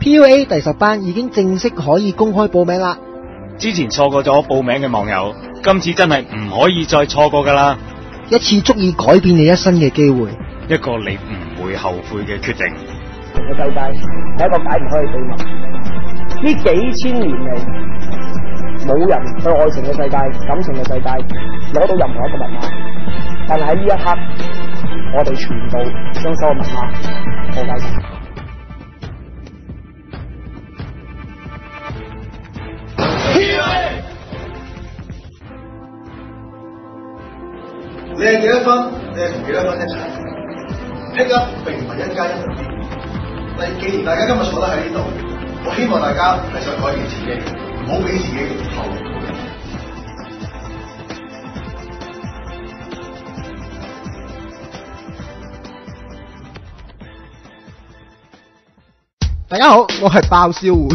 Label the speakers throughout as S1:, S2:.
S1: PUA 第10班已經正式可以公開報名啦！
S2: 之前錯過咗報名嘅網友，今次真係唔可以再錯過㗎啦！
S1: 一次足以改變你一生嘅機會，
S2: 一個你唔會後悔嘅決定。
S3: 個世界係一個解唔開嘅秘密。呢幾千年嚟，冇人對愛情嘅世界、感情嘅世界攞到任何一個密碼。但係喺呢一刻，我哋全部將所有密碼破解晒。
S4: 你係幾多分？你係同幾多分一齊？Pick up 並唔係1+1等於2。但既然大家今日坐得喺呢度，我希望大家係想改變自己，唔好俾自己後悔。
S1: 大家好，我係爆笑會，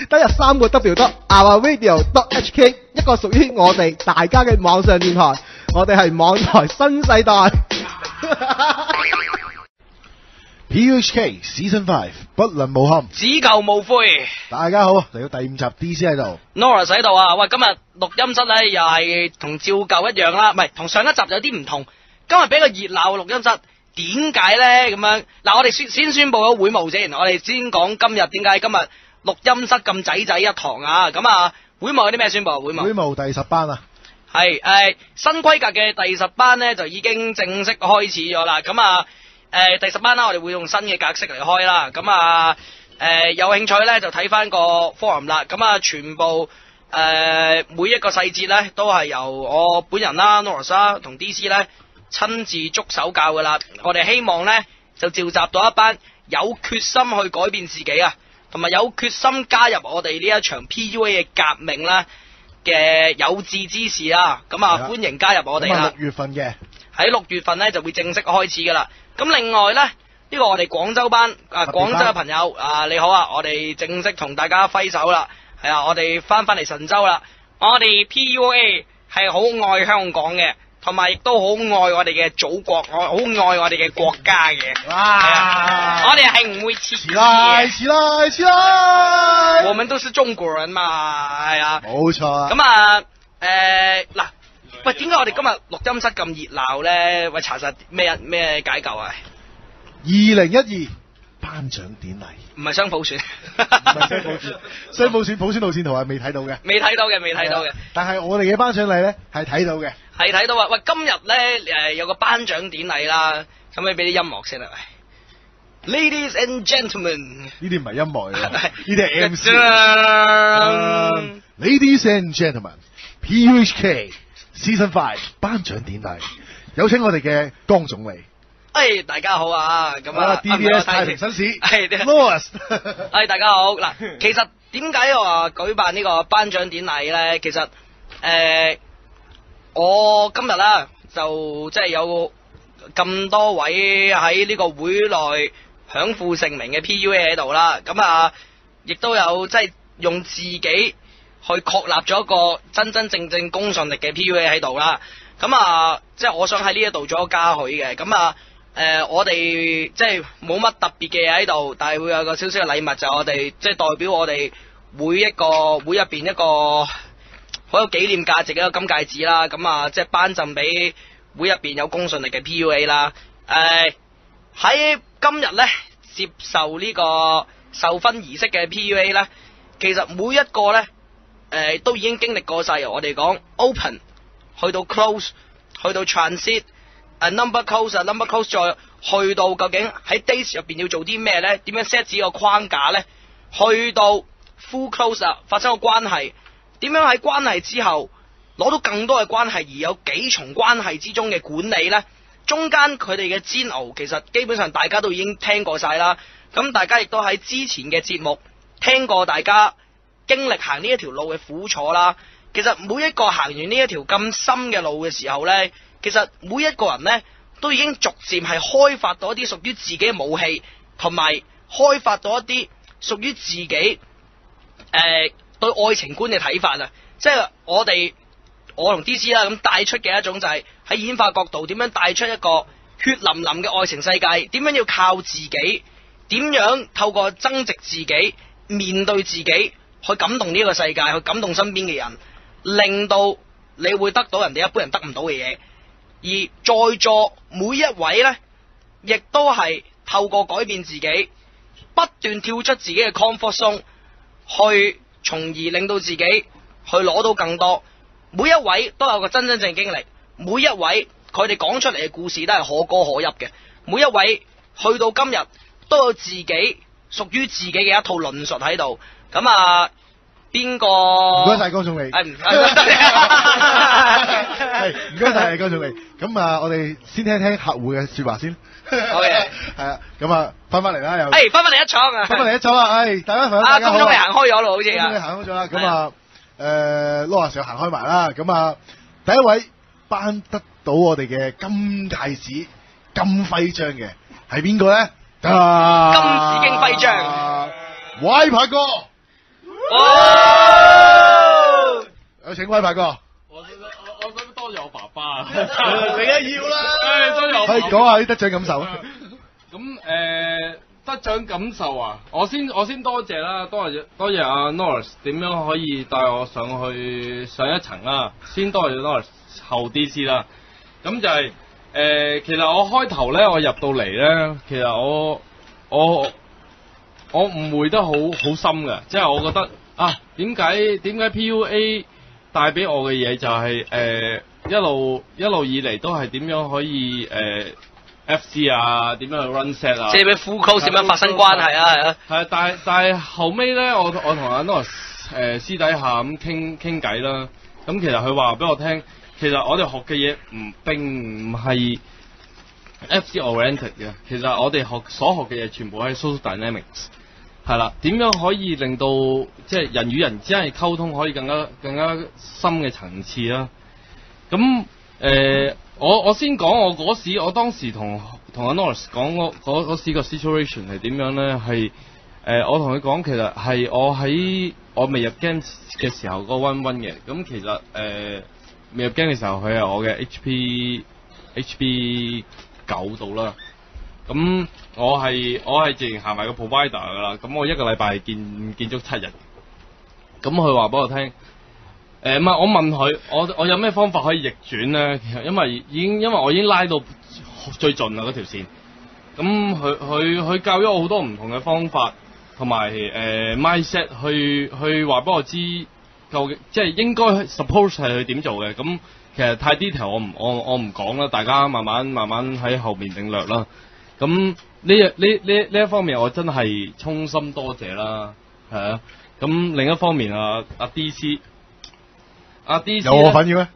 S1: 得入3個 W .ourradio.hk， 一個屬於我哋大家嘅網上電台，我哋係網台新世代。
S4: PUHK Season 5不能無憾，
S5: 只求無悔。
S4: 大家好，嚟到第5集 DC 喺度
S5: Norris 喺度啊！喂，今日錄音室咧又係同照舊一樣啦，唔係同上一集有啲唔同。今日比較熱鬧嘅錄音室，點解咧咁樣？嗱，我哋先宣布咗會務先，我哋先講今日點解今日錄音室咁仔一堂啊！咁啊，會務有啲咩宣布？會務
S4: 第10班啊，
S5: 係新規格嘅第10班咧就已經正式開始咗啦。咁啊第10班啦，我哋會用新嘅格式嚟開啦。咁啊有興趣咧就睇翻個 forum 啦。咁啊全部每一個細節咧都係由我本人啦 Norris 啦同 DC 咧親自捉手教噶啦。我哋希望咧就召集到一班有決心去改變自己啊，同埋有決心加入我哋呢一場 PUA 嘅革命啦嘅有志之士啦。咁啊歡迎加入我哋啦。
S4: 6月份嘅
S5: 喺6月份咧就會正式開始噶啦。咁另外咧，呢個我哋廣州班廣州嘅朋友你好啊，我哋正式同大家揮手啦。係啊，我哋翻嚟神州啦。我哋 PUA 係好愛香港嘅，同埋亦都好愛我哋嘅祖國，我好愛我哋嘅國家嘅。哇！我哋係唔會遲來。我們都是中國人嘛，係啊。冇錯啊。咁啊嗱。喂，點解我哋今日錄音室咁熱鬧咧？喂，查實咩解救啊
S4: ？2012頒獎典禮
S5: 唔係雙普選，
S4: 雙普選普選路線圖係未睇到嘅，
S5: 未睇到嘅。但
S4: 係我哋嘅頒獎禮咧係睇到嘅，
S5: 係睇到啊！喂，今日咧有個頒獎典禮啦，可唔可以俾啲音樂先啊？喂 ，Ladies and gentlemen，
S4: 呢啲唔係音樂嚟嘅，呢啲係 MC。Ladies and gentlemen，PUHK Season 5頒獎典禮，有請我哋嘅江總理。
S5: 大家好啊！咁啊
S4: ，DBS 太平紳士
S5: ，Louis， 大家好。嗱，其實點解我話舉辦呢個頒獎典禮咧？其實我今日啦就即係有咁多位喺呢個會內享負盛名嘅 PUA 喺度啦。咁啊，亦都有即係用自己去確立咗一個真正公信力嘅 PUA 喺度啦。咁啊，即係我想喺呢一度做一個嘉許嘅。咁啊，我哋即係冇乜特別嘅嘢喺度，但係會有個少少嘅禮物，就係我哋即係代表我哋會入邊一個好有紀念價值嘅一個金戒指啦。咁啊，即係頒贈俾會入邊有公信力嘅 PUA 啦。喺今日咧接受呢個授勳儀式嘅 PUA 咧，其實每一個咧。都已經經歷過晒，由我哋講 open 去到 close 去到 transit number close 再去到究竟喺 days 入邊要做啲咩咧？點樣 set 自己個框架咧？去到 full close 發生個關係，點樣喺關係之後攞到更多嘅關係，而有幾重關係之中嘅管理咧？中間佢哋嘅煎熬，其實基本上大家都已經聽過晒啦。咁大家亦都喺之前嘅節目聽過大家經歷行呢一條路嘅苦楚啦。其實每一個行完呢一條咁深嘅路嘅時候呢，其實每一個人呢都已經逐漸係開發到一啲屬於自己嘅武器，同埋開發到一啲屬於自己對愛情觀嘅睇法啊！即係我同 DC 啦咁帶出嘅一種就係喺演化角度點樣帶出一個血淋淋嘅愛情世界，點樣要靠自己點樣透過增值自己、面對自己，去感動呢個世界，去感動身邊嘅人，令到你會得到人哋一般人得唔到嘅嘢。而在座每一位呢，亦都係透過改變自己，不斷跳出自己嘅 comfort zone，去從而令到自己去攞到更多。每一位都有個真正經歷，每一位佢哋講出嚟嘅故事都係可歌可泣嘅。每一位去到今日都有自己屬於自己嘅一套論述喺度。咁啊，邊個？
S4: 唔該晒江總理。
S5: 係唔該。
S4: 係唔該晒江總理。咁啊，我哋先聽聽客戶嘅說話先。
S5: 好嘅。
S4: 係啊，咁啊，翻嚟啦又。
S5: 翻返嚟一廠啊！
S4: 翻返嚟一廠啊！大家朋友大家好。
S5: 江總理行開咗咯，好似啊。
S4: 江總理行開咗啦，咁啊。Law 上行開埋啦，咁啊，第一位頒得到我哋嘅金戒指金徽章嘅係邊個咧？
S5: 金紫荊徽章
S4: 威柏哥，有請威柏哥。
S6: 我想多謝我爸爸啊！
S4: 你一要啦，
S6: 多謝我。
S4: 可以講下啲得獎感受。
S6: 咁得獎感受啊！我先多謝啦，多謝阿 Norris 點樣可以帶我上一層啦。先多謝 Norris 後 DC 啦。咁就係其實我開頭咧，我入到嚟咧，其實我誤會得好深嘅，即係我覺得啊，點解 PUA 帶俾我嘅嘢就係一路以嚟都係點樣可以FC 啊，點樣去 run set 啊？即係咩 full close 點樣發生關係啊？係啊。係，但係後尾咧，我同阿 Norris 私底下咁傾偈啦。咁其實佢話俾我聽，其實我哋學嘅嘢並唔係 FC oriented 嘅。其實我哋所學嘅嘢全部係 social dynamics。係啦，點樣可以令到即係人與人之間嘅溝通可以更加深嘅層次啦？咁我先講我當時同阿 Norris 講嗰時個 situation 係點樣咧？係我同佢講，其實係我未入 game 嘅時候嗰個 1-1嘅。咁其實未入 game 嘅時候，佢係我嘅 HP 9度啦。咁我係直情行埋個 provider 噶啦。咁我一個禮拜係見足7日。咁佢話俾我聽。唔係，我問佢，我有咩方法可以逆轉咧？其實因為我已經拉到最盡啦嗰條線，咁佢教咗我好多唔同嘅方法，同埋mindset 去話俾我知究竟即係應該 suppose 係佢點做嘅。咁其實太 detail 我唔講啦，大家慢慢喺後面領略啦。咁呢一方面我真係衷心多謝啦，係啊。咁另一方面阿 DC。阿 DC 有
S4: 我份嘅咩？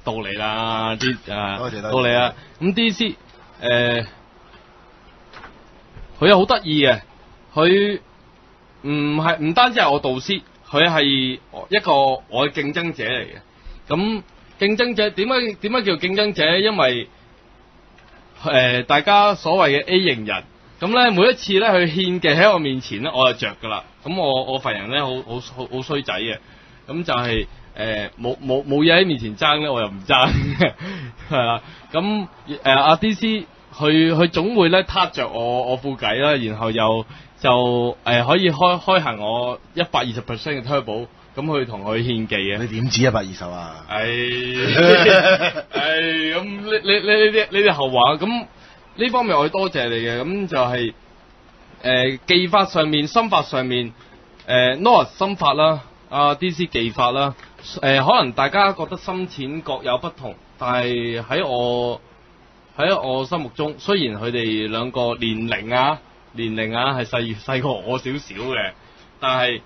S6: 到你啦，多謝
S4: 到
S6: 你啦。咁 DC 佢又好得意嘅，佢唔單止係我導師，佢係一個我嘅競爭者嚟嘅。咁競爭者點解叫競爭者？因為大家所謂嘅 A 型人，咁咧每一次咧佢獻技喺我面前咧，我就着噶啦。咁我份人咧好衰仔嘅，咁就係。冇嘢喺面前爭咧，我又唔爭，係啦。咁阿 DC 佢總會咧撻着我副計啦，然後又就可以開行我120% 嘅 turbo， 咁去同佢獻技嘅。
S4: 你點止120啊？
S6: 咁呢啲後話。咁呢方面我多謝你嘅。咁就係技法上面、心法上面，Norris 心法啦，阿 DC 技法啦。可能大家覺得深淺各有不同，但係喺我心目中，雖然佢哋兩個年齡啊係細過我少少嘅，但係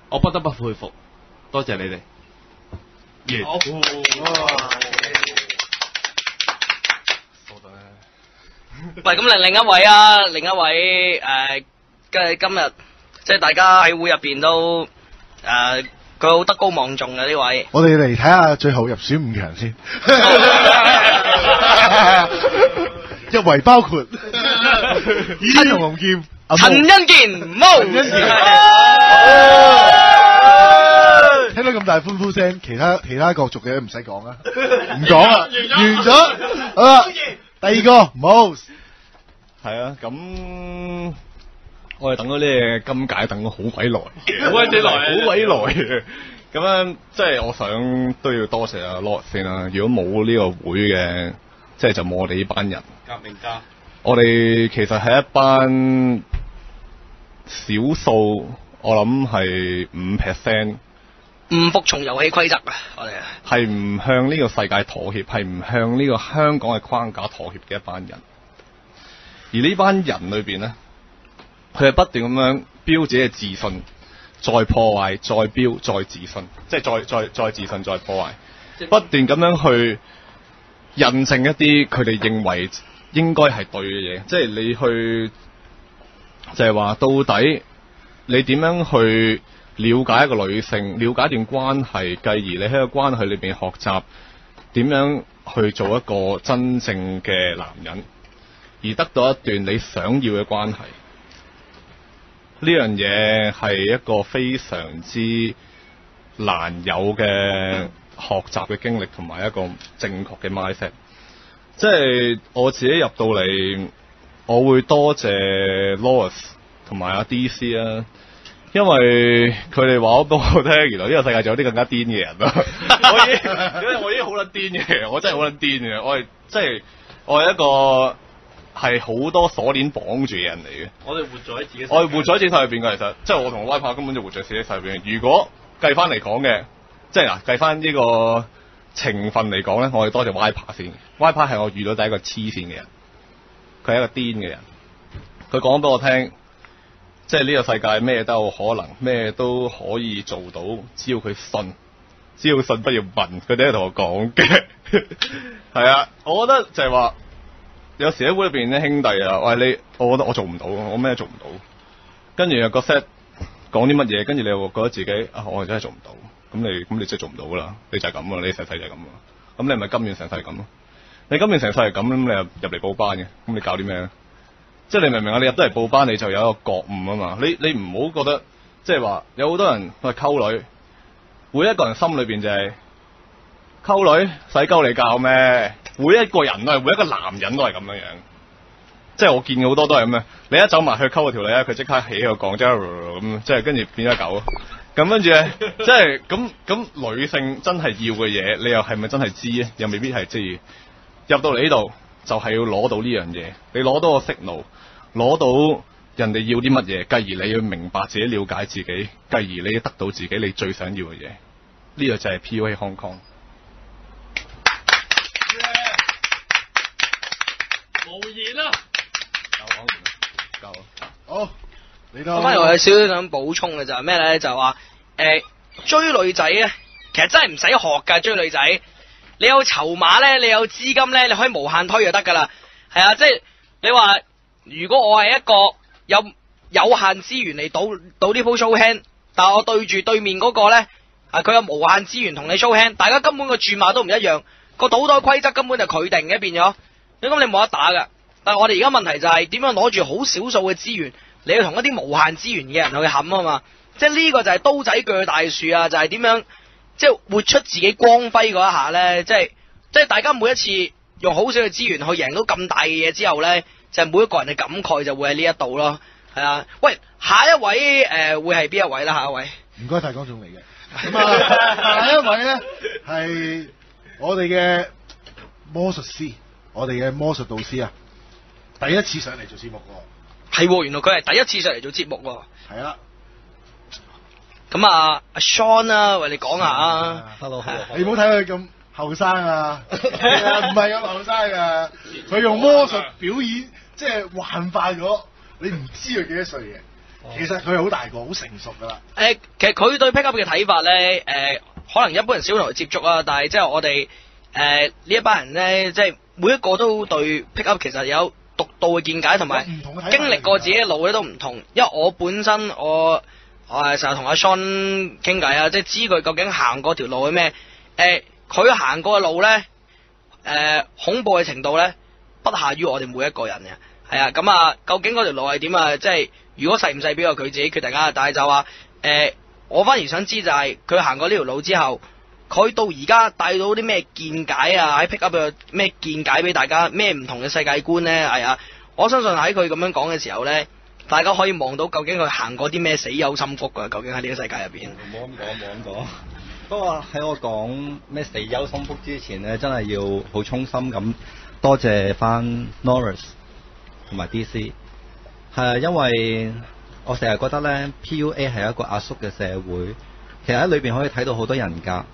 S6: 我不得不佩服，多謝你哋。好。
S5: 喂，咁另一位今日即係大家喺會入邊都佢好德高望重嘅呢位。我哋嚟睇下最後入選5強先。入圍包括陳鴻劍、陳欣健、毛。聽到咁大歡呼聲，其他角逐嘅唔使講啦，唔講啦，完咗。好啦，第二個 Mouse。
S7: 係啊，咁我哋等咗呢個今屆等咗好鬼耐嘅，
S6: 好鬼死耐啊
S7: 好鬼耐嘅。咁樣即係我想都要多謝阿 Lord 先啦。如果冇呢個會嘅，即係就冇我哋呢班人。
S6: 革命家，
S7: 我哋其實係一班少數，我諗係5%。
S5: 唔服從遊戲規則啊！我哋
S7: 係唔向呢個世界妥協，係唔向呢個香港嘅框架妥協嘅一班人。而呢班人裏邊呢，佢係不斷咁樣標自己嘅自信，再破壞，再標，再自信，即係再自信，再破壞，不斷咁樣去印證一啲佢哋認為應該係對嘅嘢。即係你去就係話，到底你點樣去了解一個女性，了解一段關係，繼而你喺個關係裏邊學習點樣去做一個真正嘅男人，而得到一段你想要嘅關係。呢樣嘢係一個非常之難有嘅學習嘅經歷，同埋一個正確嘅 mindset。即係我自己入到嚟，我會多謝 Lois 同埋阿 DC 啊。因為佢哋話咗俾我聽，原來呢個世界仲有啲更加癲嘅人咯。我已經好撚癲嘅，我真係好撚癲嘅。我係一個係好多鎖鏈綁住嘅人嚟嘅。
S6: 我哋活在自己，
S7: 我係活在自己世界入邊嘅，其實即係我同 Y 拍根本就活在自己世界入邊。如果計翻嚟講嘅，即係嗱計翻呢個情分嚟講咧，我哋多謝 Y 拍先。Y 拍係我遇到第一個黐線嘅人，佢係一個癲嘅人。佢講俾我聽。即係呢個世界咩都有可能，咩都可以做到，只要佢信，只要信不要問，佢哋係同我講嘅。係啊，我覺得就係話，有時喺會裏邊啲兄弟啊，喂你，我覺得我做唔到，我咩都做唔到。跟住個 set 講啲乜嘢，跟住你又覺得自己啊，我真係做唔到。咁你真係做唔到噶啦，你就係咁啊，你成世就係咁啊。咁你係咪甘願成世係咁啊？你甘願成世係咁，咁你又入嚟報班嘅，咁你搞啲咩咧？即係你明唔明啊？你入得嚟報班，你就有一個覺悟啊嘛！你唔好覺得，即係話有好多人去溝女，每一個人心裏邊就係溝女使鳩你教咩？每一個人都係，每一個男人都係咁樣樣。即係我見好多都係咁樣，你一走埋去溝個條女咧，佢即刻起個槓，即係跟住變咗狗。咁跟住咧，即係咁女性真係要嘅嘢，你又係咪真係知咧？又未必係知。入到嚟呢度。就係要攞到呢樣嘢，你攞到個 signal，攞到人哋要啲乜嘢，繼而你要明白自己、了解自己，繼而你得到自己你最想要嘅嘢，呢個就係 PUA Hong Kong。
S6: 無言啦，
S7: 夠
S1: 好，你都。
S5: 我反而我有少少想補充嘅就係咩咧？就係話追女仔咧，其實真係唔使學㗎，追女仔。你有籌碼咧，你有資金咧，你可以無限推就得噶啦。係啊，即係你話，如果我係一個有限資源嚟賭呢鋪 show hand，但係我對住對面嗰個咧，佢有無限資源同你 show hand，大家根本個注碼都唔一樣，個賭袋規則根本就佢定嘅變咗，咁你冇得打噶。但係我哋而家問題就係點樣攞住好少數嘅資源，你要同一啲無限資源嘅人去冚啊嘛。即係呢個就係刀仔鋸大樹啊，就係點樣？即係活出自己光輝嗰一下咧，即係大家每一次用好少嘅資源去贏到咁大嘅嘢之後咧，就係每一個人嘅感慨就會喺呢一度咯，係啊。喂，下一位會係邊一位啦？下一位
S1: 唔該，大江總嚟嘅。咁啊，下一位咧係我哋嘅魔術師，我哋嘅魔術導師啊，第一次上嚟做節目喎。
S5: 係喎，原來佢係第一次上嚟做節目喎。
S1: 係啦。
S5: 咁啊，阿 Sean 啊，喂，你講下啊。
S1: Hello，你唔好睇佢咁後生啊，唔係咁後生噶，佢用魔術表演，即係幻化咗，你唔知佢幾多歲嘅。其實佢好大個，好成熟噶啦。
S5: 其實佢對 pick up 嘅睇法咧，可能一般人少同佢接觸啊，但係即係我哋呢一班人咧，即係每一個都對 pick up 其實有獨到嘅見解，同埋經歷過自己嘅路咧都唔同。因為我本身我成日同阿 Sean 傾偈啊，即係知佢究竟行過條路係咩？佢行過嘅路咧，恐怖嘅程度咧，不下於我哋每一個人嘅。係啊，咁啊，究竟嗰條路係點啊？即係如果細唔細表，佢自己決定啊。但係就話我反而想知就係佢行過呢條路之後，佢到而家帶到啲咩見解啊？喺 pick up 有咩見解俾大家？咩唔同嘅世界觀咧？係啊，我相信喺佢咁樣講嘅時候咧，大家可以望到究竟佢行過啲咩死有心腹㗎，究竟喺呢個世界入邊。
S8: 冇咁講，冇咁講。不過喺我講咩死有心腹之前咧，真係要好衷心咁多謝翻 Norris 同埋 DC。係因為我成日覺得咧 PUA 係一個壓縮嘅社會，其實喺裏邊可以睇到好多人格。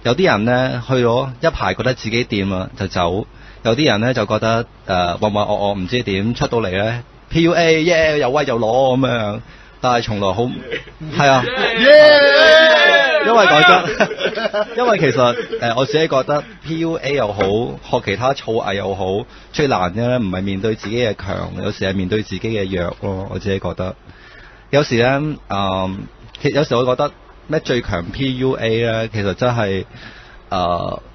S8: 有啲人咧去咗一排覺得自己掂啦就走，有啲人咧就覺得渾渾噩噩唔知點，出到嚟咧 PUA 耶又威又攞咁樣，但係從來好係啊，因為講真，因為其實我自己覺得 PUA 又好，學其他造詣又好，最難嘅咧唔係面對自己嘅強，有時係面對自己嘅弱咯。我自己覺得有時咧有時我覺得咩最強 PUA 咧，其實真係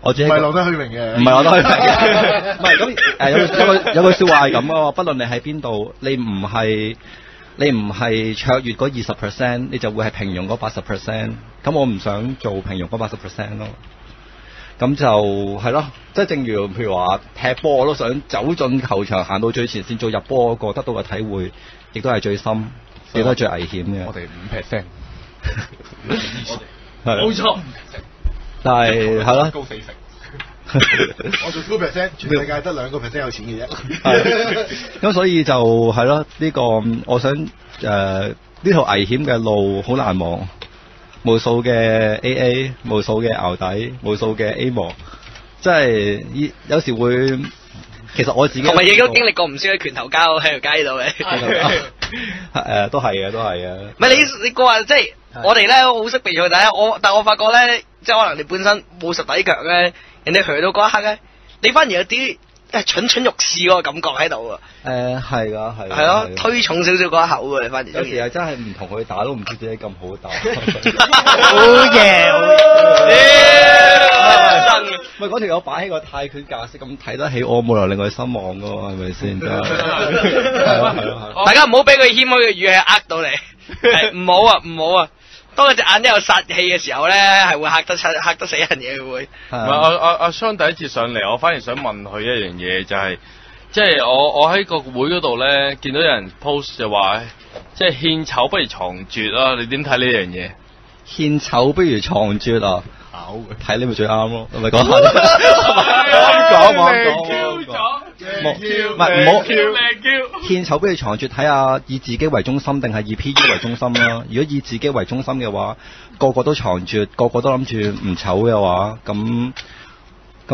S8: 我自己
S1: 唔係落得虛榮嘅，
S8: 唔係落得虛榮嘅，唔係咁有句説話係咁啊，不論你喺邊度，你唔係卓越嗰20%，你就會係平庸嗰80%。咁我唔想做平庸嗰80%咯。咁就係咯，即係正如譬如話踢波，我都想走進球場，行到最前線做入波嗰個，得到嘅體會，亦都係最深，亦都係最危險嘅。
S7: 我哋5%，
S6: 冇錯。
S8: 但係係咯，
S7: 高40%。
S1: 我做 2%，全世界得2% 有錢嘅啫。
S8: 咁所以就係咯，呢個我想呢條危險嘅路好難忘，無數嘅 AA， 無數嘅淆底，無數嘅 A 模，即係有時會，其實我自己
S5: 同埋亦都經歷過唔少嘅拳頭交喺條街度嘅。
S8: 都係嘅，都係嘅。
S5: 唔係你個話即係我哋咧好識避咗但係我發覺咧，即係可能你本身冇實底強咧，人哋去到嗰一刻咧，你反而有啲蠢蠢欲試嗰個感覺喺度啊。
S8: 係㗎，係。
S5: 係咯，推重少少嗰一口啊，你反而
S8: 有時係真係唔同佢打都唔知自己咁好打。
S5: 好嘢，好嘢，真嘅。
S8: 喂，嗰條友擺起個泰拳架勢咁睇得起我，冇理由令佢失望㗎喎，係咪先？係
S5: 大家唔好俾佢謙虛嘅語氣呃到你，唔好啊！當佢隻眼一有殺氣嘅時候咧，係會嚇得死人嘅會。
S6: 唔係阿 Sean 第一次上嚟，我反而想問佢一樣嘢，就係即係我喺個會嗰度咧，見到有人 post 就話，即係獻醜不如藏拙啊！你點睇呢樣嘢？
S8: 獻醜不如藏拙啊！睇你咪最啱咯，係咪講下？唔好獻醜不如藏拙，睇下以自己為中心定係以 PU 為中心啦。如果以自己為中心嘅話，個個都藏拙，個個都諗住唔醜嘅話，咁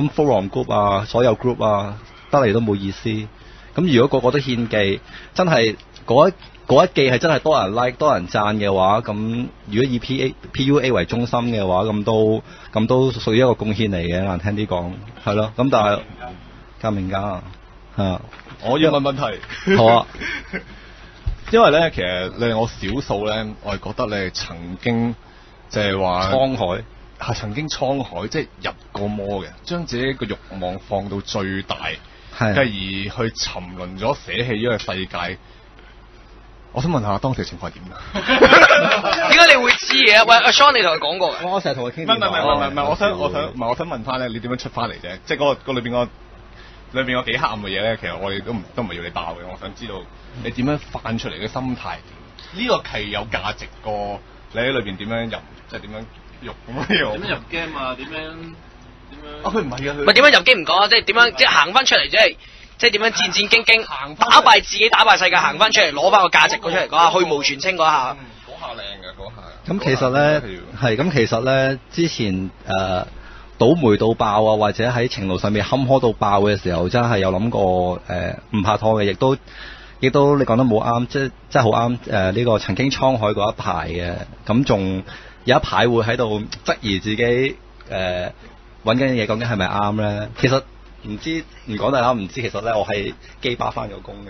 S8: forum group 啊，所有 group 啊，得嚟都冇意思。咁如果個個都獻技，真係嗰一技係真係多人 like 多人讚嘅話，咁如果以 PUA 為中心嘅話，咁都屬於一個貢獻嚟嘅，難聽啲講，係咯。咁但係革命家啊，
S7: 我要問問題。
S8: 好啊。
S7: 因為咧，其實你係我少數咧，我係覺得你係曾經就係話
S8: 滄海
S7: 係曾經滄海，即係入過魔嘅，將自己個慾望放到最大，繼而去沉淪咗，捨棄呢個世界。我想問下當時情況係點㗎？
S5: 點解你會知嘅？喂，阿 Sean 你同佢講過嘅。
S8: 我成日同佢傾。
S7: 唔係，我想問翻咧，你點樣出翻嚟啫？即係嗰個裏邊個幾黑暗嘅嘢咧，其實我哋都唔係要你爆嘅。我想知道你點樣翻出嚟嘅心態？呢個係有價值過你喺裏邊點樣入，即係點樣入咁樣。
S6: 點樣入 game 啊？點樣？
S7: 啊，佢唔係啊，
S5: 唔係點樣入機唔講啊，即係點樣即係行翻出嚟，即係點樣戰戰兢兢打敗自己，打敗世界，行翻出嚟攞翻個價值嗰出嚟嗰下，去蕪存菁嗰下。
S7: 嗰下靚嘅嗰下。
S8: 咁其實咧係咁，其實咧之前倒霉到爆啊，或者喺情路上面坎坷到爆嘅時候，真係有諗過唔拍拖嘅，亦都你講得冇啱，即係好啱呢個曾經滄海嗰一排嘅，咁仲有一排會喺度質疑自己揾緊嘅嘢究竟係咪啱咧？其實唔知唔講大家唔知，其實咧我係基巴翻咗工嘅。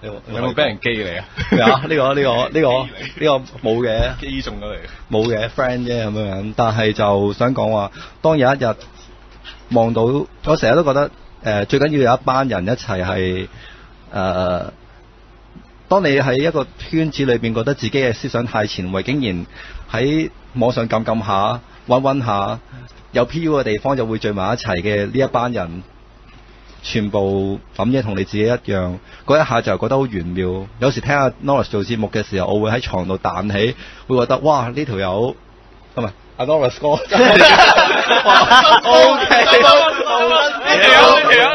S7: 有冇俾人基你啊？
S8: 呢個冇嘅，
S7: 基中咗你。
S8: 冇嘅 friend 啫咁樣，但係就想講話，當有一日望到，我成日都覺得最緊要有一班人一齊係當你喺一個圈子裏邊覺得自己嘅思想太前衛，竟然喺網上撳下揾下有 PU 嘅地方就會聚埋一齊嘅呢一班人，全部諗嘢同你自己一樣，嗰一下就覺得好玄妙。有時聽下 Norris 做節目嘅時候，我會喺床度彈起，會覺得哇呢條友唔係阿 Norris 哥 ，OK，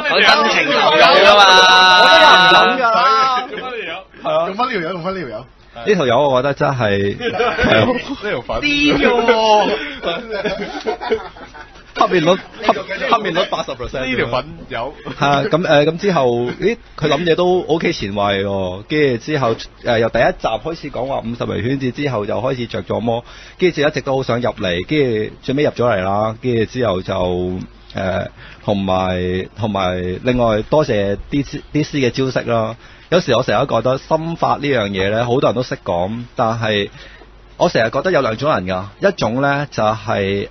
S5: 好真情流露㗎嘛，
S8: 我都有人諗㗎啦，
S1: 係啊，用翻呢條友，用翻呢條友。
S8: 呢條友我覺得真係
S7: 呢條粉
S5: 癲嘅喎，
S8: 黑面率80%，
S7: 呢條粉有
S8: 係啊，咁之後，咦佢諗嘢都 OK 前衛喎，跟住之後由第一集開始講話50微圈子之後就開始着咗魔，跟住一直都好想入嚟，跟住最尾入咗嚟啦，跟住之後就同埋另外多謝 DC 嘅招式啦。有時我成日都覺得心法呢樣嘢咧，好多人都識講，但係我成日覺得有兩種人㗎，一種咧就係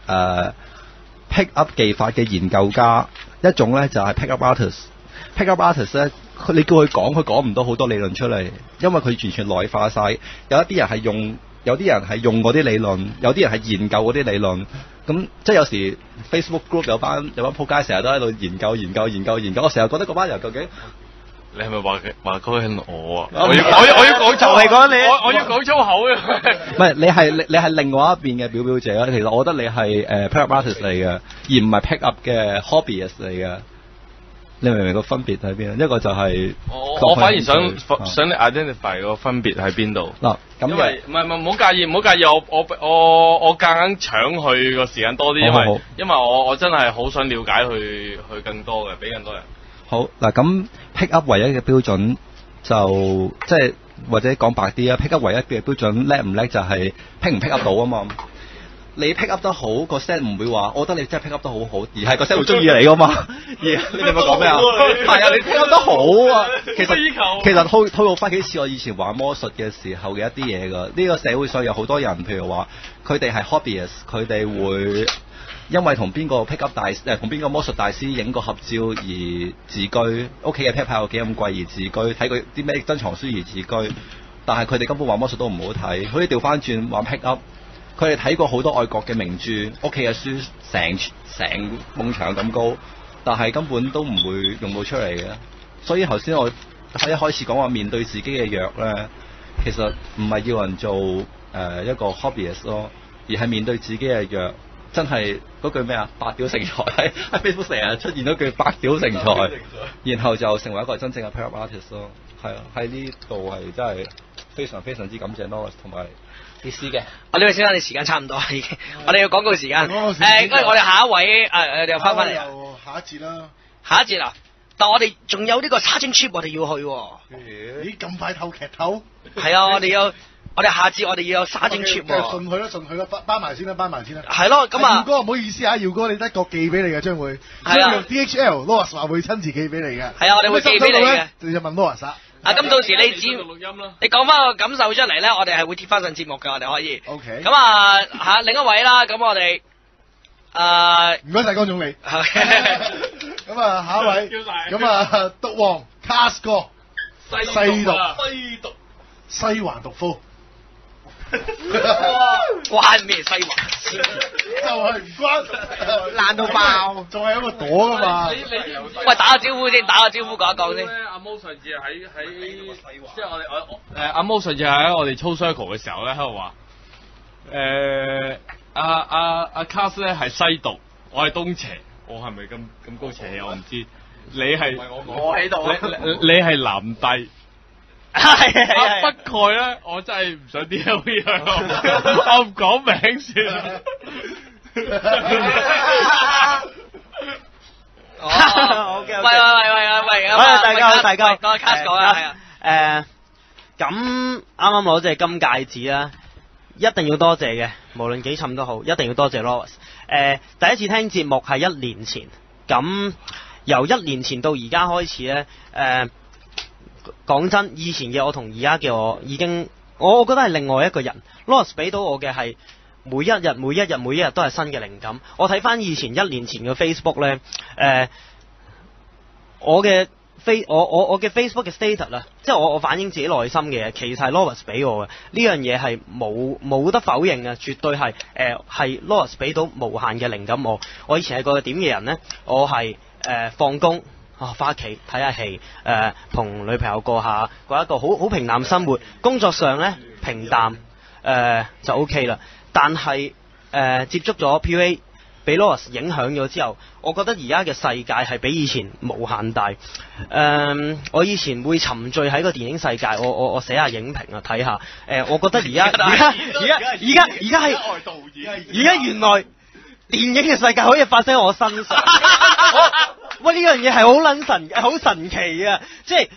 S8: pick up 技法嘅研究家，一種咧就係 pick up artist。pick up artist 咧，你叫佢講唔到好多理論出嚟，因為佢完全內化晒。有啲人係用嗰啲理論，有啲人係研究嗰啲理論。咁即係有時 Facebook group 有班仆街成日都喺度研究，我成日覺得嗰班人究竟。
S6: 你係咪話嗰係我啊？我要講粗口，係講你，我要講粗口嘅。
S8: 唔係，你係另外一邊嘅表姐啦。其實我覺得你係pick up artist 嚟嘅，而唔係 pick up 嘅 hobbyist 嚟嘅。你明唔明個分別喺邊啊？一個就係
S6: 我反而想你 identify 個分別喺邊度。
S8: 嗱，咁
S6: 因為唔好介意，我夾硬搶佢個時間多啲，因為我真係好想了解佢更多嘅，俾更多人。
S8: 好嗱，咁 pick up 唯一嘅標準就即係或者講白啲啊 ，pick up 唯一嘅標準叻唔叻就係 pick 唔 pick up 到啊嘛。你 pick up 得好，個 set 唔會話，我覺得你真係 pick up 得好好，而係個 set 會中意你噶嘛。你明唔明講咩啊？係啊，你 pick up 得好啊。其實推到翻幾次我以前玩魔術嘅時候嘅一啲嘢㗎。呢個社會上有好多人，譬如話佢哋係 hobbyist， 佢哋會。因為同邊個 pick up 同邊個魔術大師影個合照而自居，屋企嘅 pet 牌有幾咁貴而自居，睇佢啲咩珍藏書而自居，但係佢哋根本玩魔術都唔好睇，好似調翻轉玩 pick up，佢哋睇過好多外國嘅名著，屋企嘅書成埲牆咁高，但係根本都唔會用到出嚟嘅。所以頭先我喺一開始講話面對自己嘅弱咧，其實唔係要人做一個 hobbyist 咯，而係面對自己嘅弱。真係嗰句咩啊？白屌成才喺 Facebook 成日出現嗰句白屌成才，然後就成為一個真正嘅 pick up artist 咯。係啊，喺呢度係真係非常非常之感謝 Norris 同埋 DC 嘅。
S5: 呢位先生，你時間差唔多已經，我哋要廣告時間。我哋下一位你又翻嚟。
S1: 下一節啦。
S5: 下一節啊！但我哋仲有呢個 Sergeant Trip 我哋要去喎。
S1: 咦？咁快透劇透？
S5: 係啊，我哋下次我哋要有Sergeant Trip 喎。
S1: 順去啦，班埋先啦。
S5: 係咯，咁啊。
S1: 耀哥唔好意思啊，耀哥你德國寄俾你嘅將會。係啊。DHL Loris 話會親自寄俾你嘅。係
S5: 啊，我哋會寄俾你嘅。
S1: 你就問 Loris 啊。
S5: 咁到時你講翻個感受出嚟咧，我哋係會貼翻上節目㗎，我哋可以。
S1: OK。
S5: 咁啊另一位啦，咁我哋
S1: 唔該晒江總理。咁啊下一位。咁啊毒王 Cast 哥。西環毒夫。
S5: 關咩西環？
S1: 就係唔關，
S5: 爛到爆，
S1: 仲係一個朵噶嘛。
S5: 喂，打個招呼先，講一講先。
S6: 阿 Mo 上次喺即係我阿 Mo 上次喺我哋操 circle 嘅時候咧，喺度話阿 Cast 咧係西毒，我係東邪，我係咪咁高邪氣我唔知。你係
S5: 我喺度，
S6: 你係南帝。係不過咧，我真係唔想 DL 樣，我唔講名算啦。
S5: 喂，
S9: 大家好，
S5: 講下 Cast 講啦，係啊。
S9: 咁啱啱攞隻金戒指啦，一定要多謝嘅，無論幾沉都好，一定要多謝 Loris。第一次聽節目係1年前，咁由1年前到而家開始咧，講真，以前嘅我同而家嘅我已經，我覺得係另外一個人。Loris 俾到我嘅係每一日都係新嘅靈感。我睇翻以前1年前嘅 Facebook 咧，我嘅 Facebook 嘅 status 啦，即係我反映自己內心嘅嘢，其實係 Loris 俾我嘅。呢樣嘢係冇得否認嘅，絕對係係 Loris 俾到無限嘅靈感我。我以前係個點嘅人咧，我係放工翻屋企睇下戲，同女朋友過一個好平淡生活，工作上咧平淡，就 OK 啦。但係接觸咗 PUA，俾 Lawrence 影響咗之後，我覺得而家嘅世界係比以前無限大。我以前會沉醉喺個電影世界，我寫下影評啊，睇下。我覺得而家原來電影嘅世界可以發生喺我身上。喂，呢樣嘢係好神奇啊！即係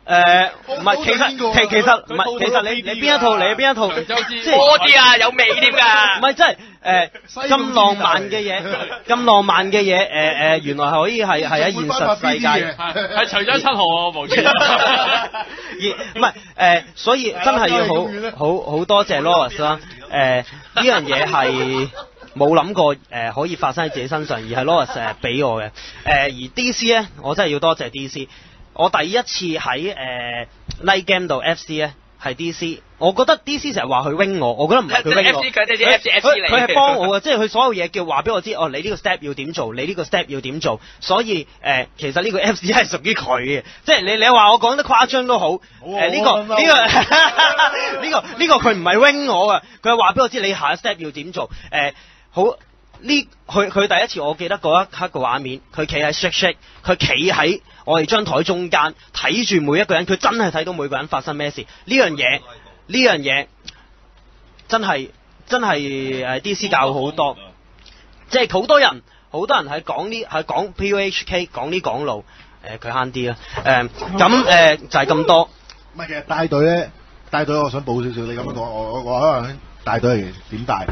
S9: 唔係，其實唔係，其實你邊一套？你邊一套？即係
S5: 多啲啊，有味添㗎。
S9: 唔係，即係咁浪漫嘅嘢，原來係可以係喺現實世界，
S6: 係除咗7號啊，無端。
S9: 唔係所以真係要好多謝 Lawrence 啦。呢樣嘢係冇諗過可以發生喺自己身上，而係 Lawrence 俾我嘅。而 DC 咧，我真係要多謝 DC。我第一次喺Night Game 度 FC 咧係 DC，我覺得 DC 成日話佢 wing 我覺得唔係佢 wing 我，佢係幫我嘅，即係佢所有嘢叫話俾我知，你呢個 step 要點做，你呢個 step 要點做，所以其實呢個 FC 係屬於佢嘅，即係你話我講得誇張都好，呢個佢唔係 wing 我嘅，佢係話俾我知你下一 step 要點做，好。佢第一次我記得嗰一刻嘅畫面，佢企喺 shake， 佢企喺我哋張台中間睇住每一個人，佢真係睇到每個人發生咩事。呢樣嘢真係DC 教好多，即係好多人係講 PUHK 講呢講路，佢慳啲啦。咁就係咁多。
S1: 唔係，其實帶隊我想補少少，你咁樣講，我可能帶隊係點帶？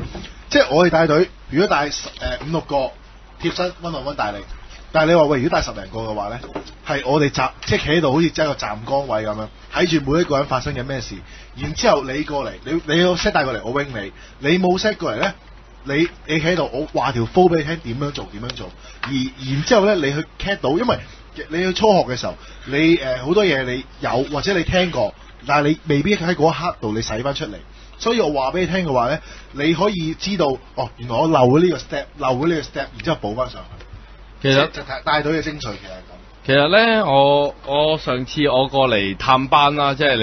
S1: 即係我哋帶隊，如果帶5-6個貼身1-on-1大力，但係你話喂，如果帶10零個嘅話咧，係我哋即係企喺度，好似即係一個站崗位咁樣，睇住每一個人發生緊咩事，然之後你過嚟，你有 set 帶過嚟，我 wing 你，你冇 set 過嚟咧，你企喺度，我話條 flow 俾你聽點樣做，然之後咧你去 catch 到，因為你去初學嘅時候，你好多嘢你有或者你聽過，但係你未必喺嗰一刻度你使翻出嚟。所以我話俾你聽嘅話咧，你可以知道原來我漏咗呢個 step，然之後補翻上去。
S6: 其實
S1: 帶隊嘅精髓其實係咁。
S6: 其實咧，我上次我過嚟探班啦，即係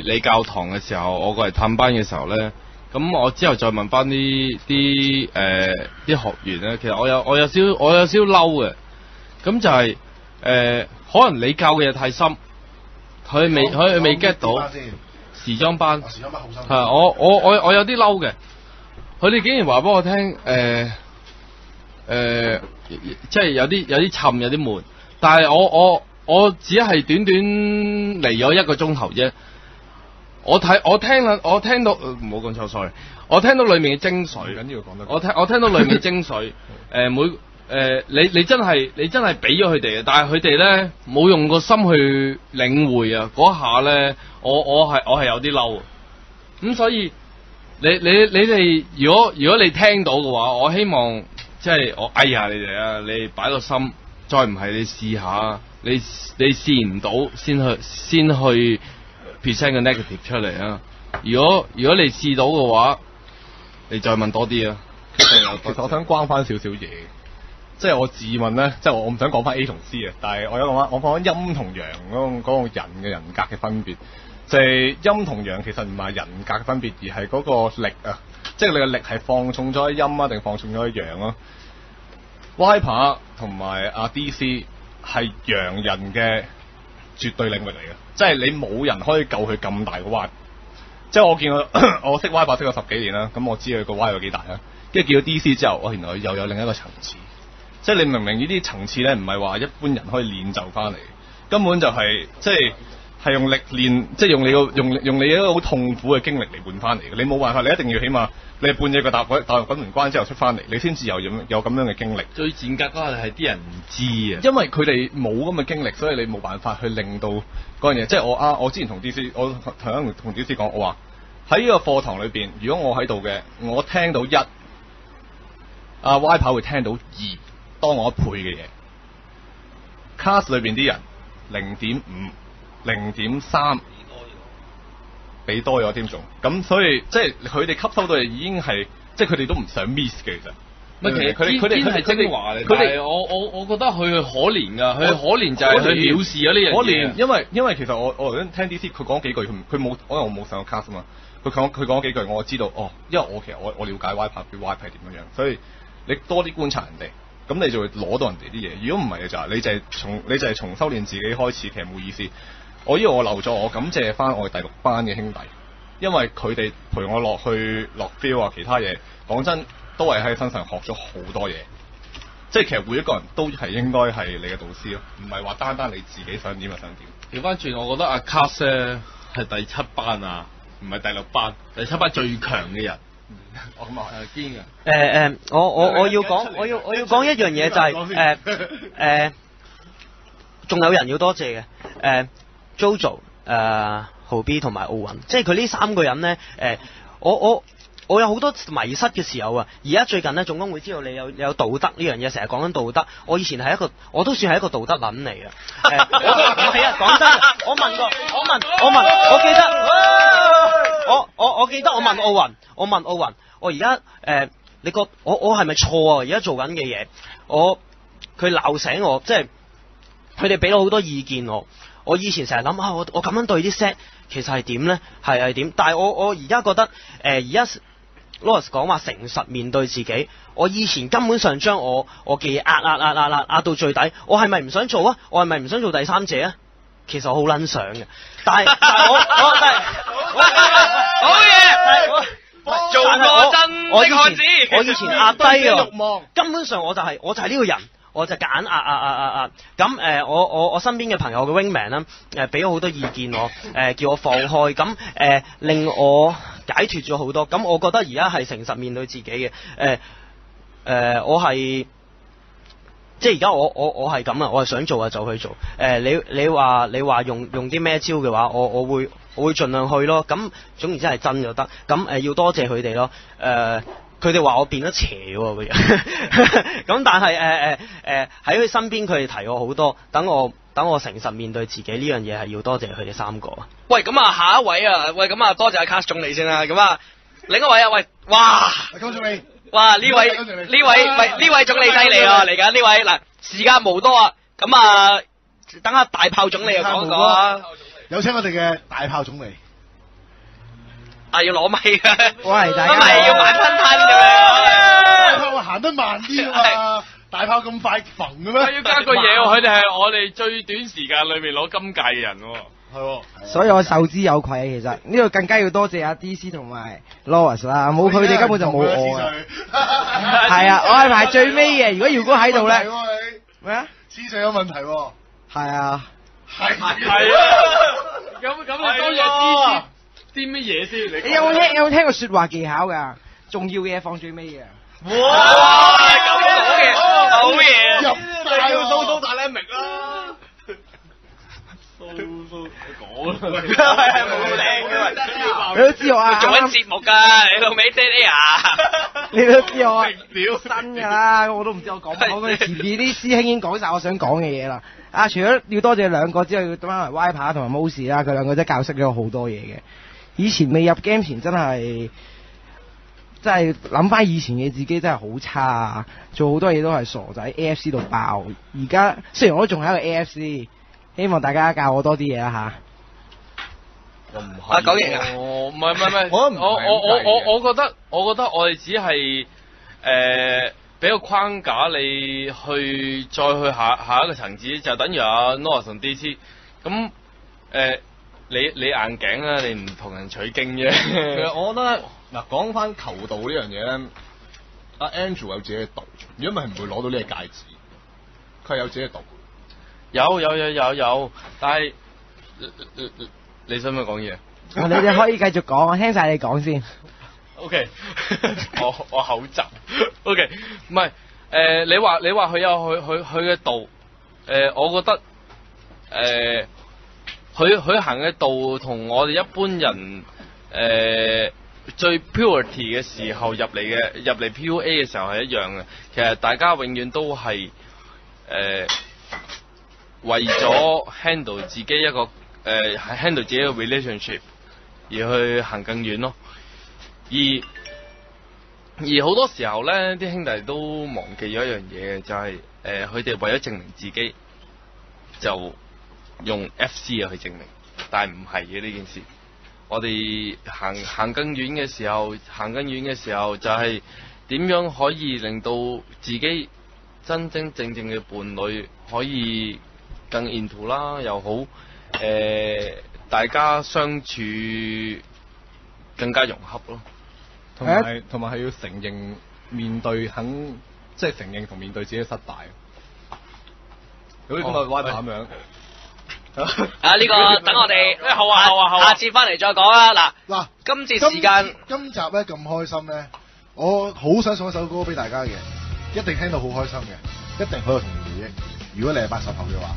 S6: 你教堂嘅時候，我過嚟探班嘅時候咧，咁我之後再問翻啲學員咧，其實我有少嬲嘅，咁就係可能你教嘅嘢太深，佢未 get 到。時裝班好深。係我有啲嬲嘅，佢哋竟然話俾我聽，即係有啲沉，有啲悶。但係我只係短嚟咗1個鐘頭啫。我聽到唔好講錯 sorry， 我聽到裏面嘅精髓。緊要講得。我聽到裏面嘅精髓，你真係俾咗佢哋嘅，但係佢哋咧冇用個心去領會啊！嗰下咧，我係有啲嬲，咁所以你哋如果你聽到嘅話，我希望即係我哎呀你哋啊，你擺個心，再唔係你試下，你試唔到先去 present 個 negative 出嚟啊！如果你試到嘅話，你再問多啲啊！
S7: 其實我想關翻少少嘢。即係我自問咧，即係我唔想講翻 A 同 C 啊，但係我講翻陰同陽嗰個人嘅人格嘅分別，就係陰同陽其實唔係人格嘅分別，而係嗰個力啊，即係你嘅力係放重咗喺陰啊，定放重咗喺陽啊。Wiper 同埋阿 DC 係陽人嘅絕對領域嚟嘅，即係你冇人可以救佢咁大個 Wiper。即係我見我識 Wiper 識咗10幾年啦，咁我知佢個 Wiper 有幾大啦。跟住見到 DC 之後，我原來又有另一個層次。即係你明唔明呢啲層次咧，唔係話一般人可以練就翻嚟，根本就係即係用力練，即係用你一個好痛苦嘅經歷嚟換翻嚟嘅。你冇辦法，你一定要起碼你係半夜個踏入滾門關之後出翻嚟，你先至有咁樣嘅經歷。
S6: 最賤格嗰係啲人唔知啊，
S7: 因為佢哋冇咁嘅經歷，所以你冇辦法去令到嗰樣嘢。即係我之前同 DC， 我同 DC 講，我話喺呢個課堂裏邊，如果我喺度嘅，我聽到1，阿 Wiper 會聽到2。當我1倍嘅嘢 ，class 裏邊啲人0.5、0.3，俾多咗添仲，咁所以即係佢哋吸收到嘅已經係，即係佢哋都唔想 miss 嘅，其實
S6: 唔係，其實佢哋係精華嚟，但係我覺得佢可憐㗎，佢可憐就係佢藐視咗呢樣嘢。
S7: 可憐，因為其實我頭先聽 DC 佢講幾句，佢冇，因為我冇上過 cast 啊嘛。佢講幾句，我知道哦，因為其實我了解 Y 拍係點樣樣，所以你多啲觀察人哋，咁你就會攞到人哋啲嘢。如果唔係嘅就係你就係從修練自己開始，其實冇意思。我漏咗，我感謝翻我哋第6班嘅兄弟，因為佢哋陪我落 feel 啊，其他嘢講真都係喺身上學咗好多嘢。即係其實每一個人都係應該係你嘅導師咯，唔係話單你自己想點就想點。
S6: 調翻轉，我覺得阿 Cast 咧係第7班啊，唔係第6班，第7班最強嘅人。
S7: 我咁話係堅
S9: 嘅。我要講一樣嘢就係仲有人要多謝嘅JoJo、豪 B 同埋奧運，即係佢呢3個人咧我有好多迷失嘅時候啊！而家最近咧，總工會知道你有道德呢樣嘢，成日講緊道德。我以前我都算係一個道德撚嚟嘅。係啊，講真，我記得，我記得我問奧運，我而家你覺我係咪錯啊？而家做緊嘅嘢，佢鬧醒我，即係佢哋俾咗好多意見我。我以前成日諗啊，我咁樣對啲 set 其實係點咧？係點？但係我而家覺得而家 Lawrence 講話誠實面對自己，我以前根本上將我嘅嘢壓到最底，我係咪唔想做啊？我係咪唔想做第三者啊？其實我好撚想嘅，但係我
S5: 好嘢，做個真的漢子。
S9: 我以前壓低啊，根本上我就係呢個人。我就揀壓，咁我身邊嘅朋友嘅 wingman 啦，俾咗好多意見我，叫我放開，咁令我解脫咗好多，咁我覺得而家係誠實面對自己嘅，我係即係而家我係咁啊，我係想做就去做，你話用啲咩招嘅話，我會盡量去咯，咁總言之係真就得，咁要多謝佢哋咯，佢哋話我變得邪喎個人，咁但係喺佢身邊，佢哋提我好多，等我誠實面對自己呢樣嘢係要多謝佢哋3個啊。
S5: 喂，咁啊下一位啊，喂咁啊多謝阿 Cast 總理先啦，咁啊另一位啊，喂，哇，
S1: 總理，
S5: 哇呢位總理犀利啊，嚟緊呢位嗱時間無多啊，咁啊等下大炮總理又講講啊，
S1: 有請我哋嘅大炮總理。
S5: 要攞咪嘅，
S3: 喂，大家，
S5: 唔係要慢吞吞嘅咩？
S1: 大炮行得慢啲啊嘛，大炮咁快焚嘅咩？
S6: 要加個嘢喎，佢哋係我哋最短時間裏面攞今屆嘅人喎。
S1: 係喎，
S3: 所以我受之有愧啊！其實呢度更加要多謝阿 DC 同埋 Lawrence 啦，冇佢哋根本就冇我啊。係啊，我係排最尾嘅。如果喺度咧，咩啊？
S1: 思想有問題喎。
S3: 係啊。
S6: 係啊。咁你多謝 DC。啲乜嘢先？你
S3: 有冇聽過説話技巧㗎？重要嘅嘢放最尾嘅。
S5: 哇！咁嘅，好嘢！
S1: 入晒喎，
S6: 蘇大叻明啦。蘇講啦，
S5: 係冇靚嘅。
S3: 你都知我啊，
S5: 做緊節目㗎，你老味 dead air。
S3: 你都知我新㗎啦，我都唔知我講乜。我前面啲師兄已經講晒我想講嘅嘢啦。除咗要多謝2個之外，要多謝 Wiper 同埋 Mosi 啦，佢2個真係教識咗我好多嘢嘅。以前未入 game 前真係諗翻以前嘅自己真係好差啊！做好多嘢都係傻仔 AFC 度爆。而家雖然我都仲係一個 AFC，希望大家教我多啲嘢啦嚇。
S6: 我唔係。講嘢啊！唔係，我覺得我哋只係俾個框架你去再去下一個層次，就等於阿 Noah 同 DC 咁你硬頸啊，你唔同人取經啫。
S7: 其實我覺得嗱，講翻球道呢樣嘢咧，阿 Andrew 有自己嘅道，如果唔係唔會攞到呢個戒指。佢係有自己嘅道。有，但係你想唔想講嘢？
S3: 你哋可以繼續講，我聽晒你講先。
S6: OK， 我口窒。OK， 唔係你話佢有佢嘅道，我覺得佢行嘅道同我哋一般人最 purity 嘅時候入嚟 PUA 嘅時候係一樣嘅。其實大家永遠都係為咗 handle 自己一個handle 自己嘅 relationship 而去行更遠咯。而而好多時候咧，啲兄弟都忘記咗一樣嘢嘅，就係佢哋為咗證明自己，就用 FC 去證明，但係唔係嘅呢件事。我哋行更遠嘅時候，就係點樣可以令到自己真真正正嘅伴侶可以更 into 啦，又好大家相處更加融洽咯。
S7: 同埋係要承認面對即係承認同面對自己嘅失敗。好似今日 Y 咁樣。
S5: 啊！呢個等我哋
S6: 好啊，
S5: 下次翻嚟再講啦。
S1: 嗱，
S5: 今節時間
S1: 今集咧咁開心咧，我好想送一首歌俾大家嘅，一定聽到好開心嘅，一定好有童年回憶。如果你係80後嘅話，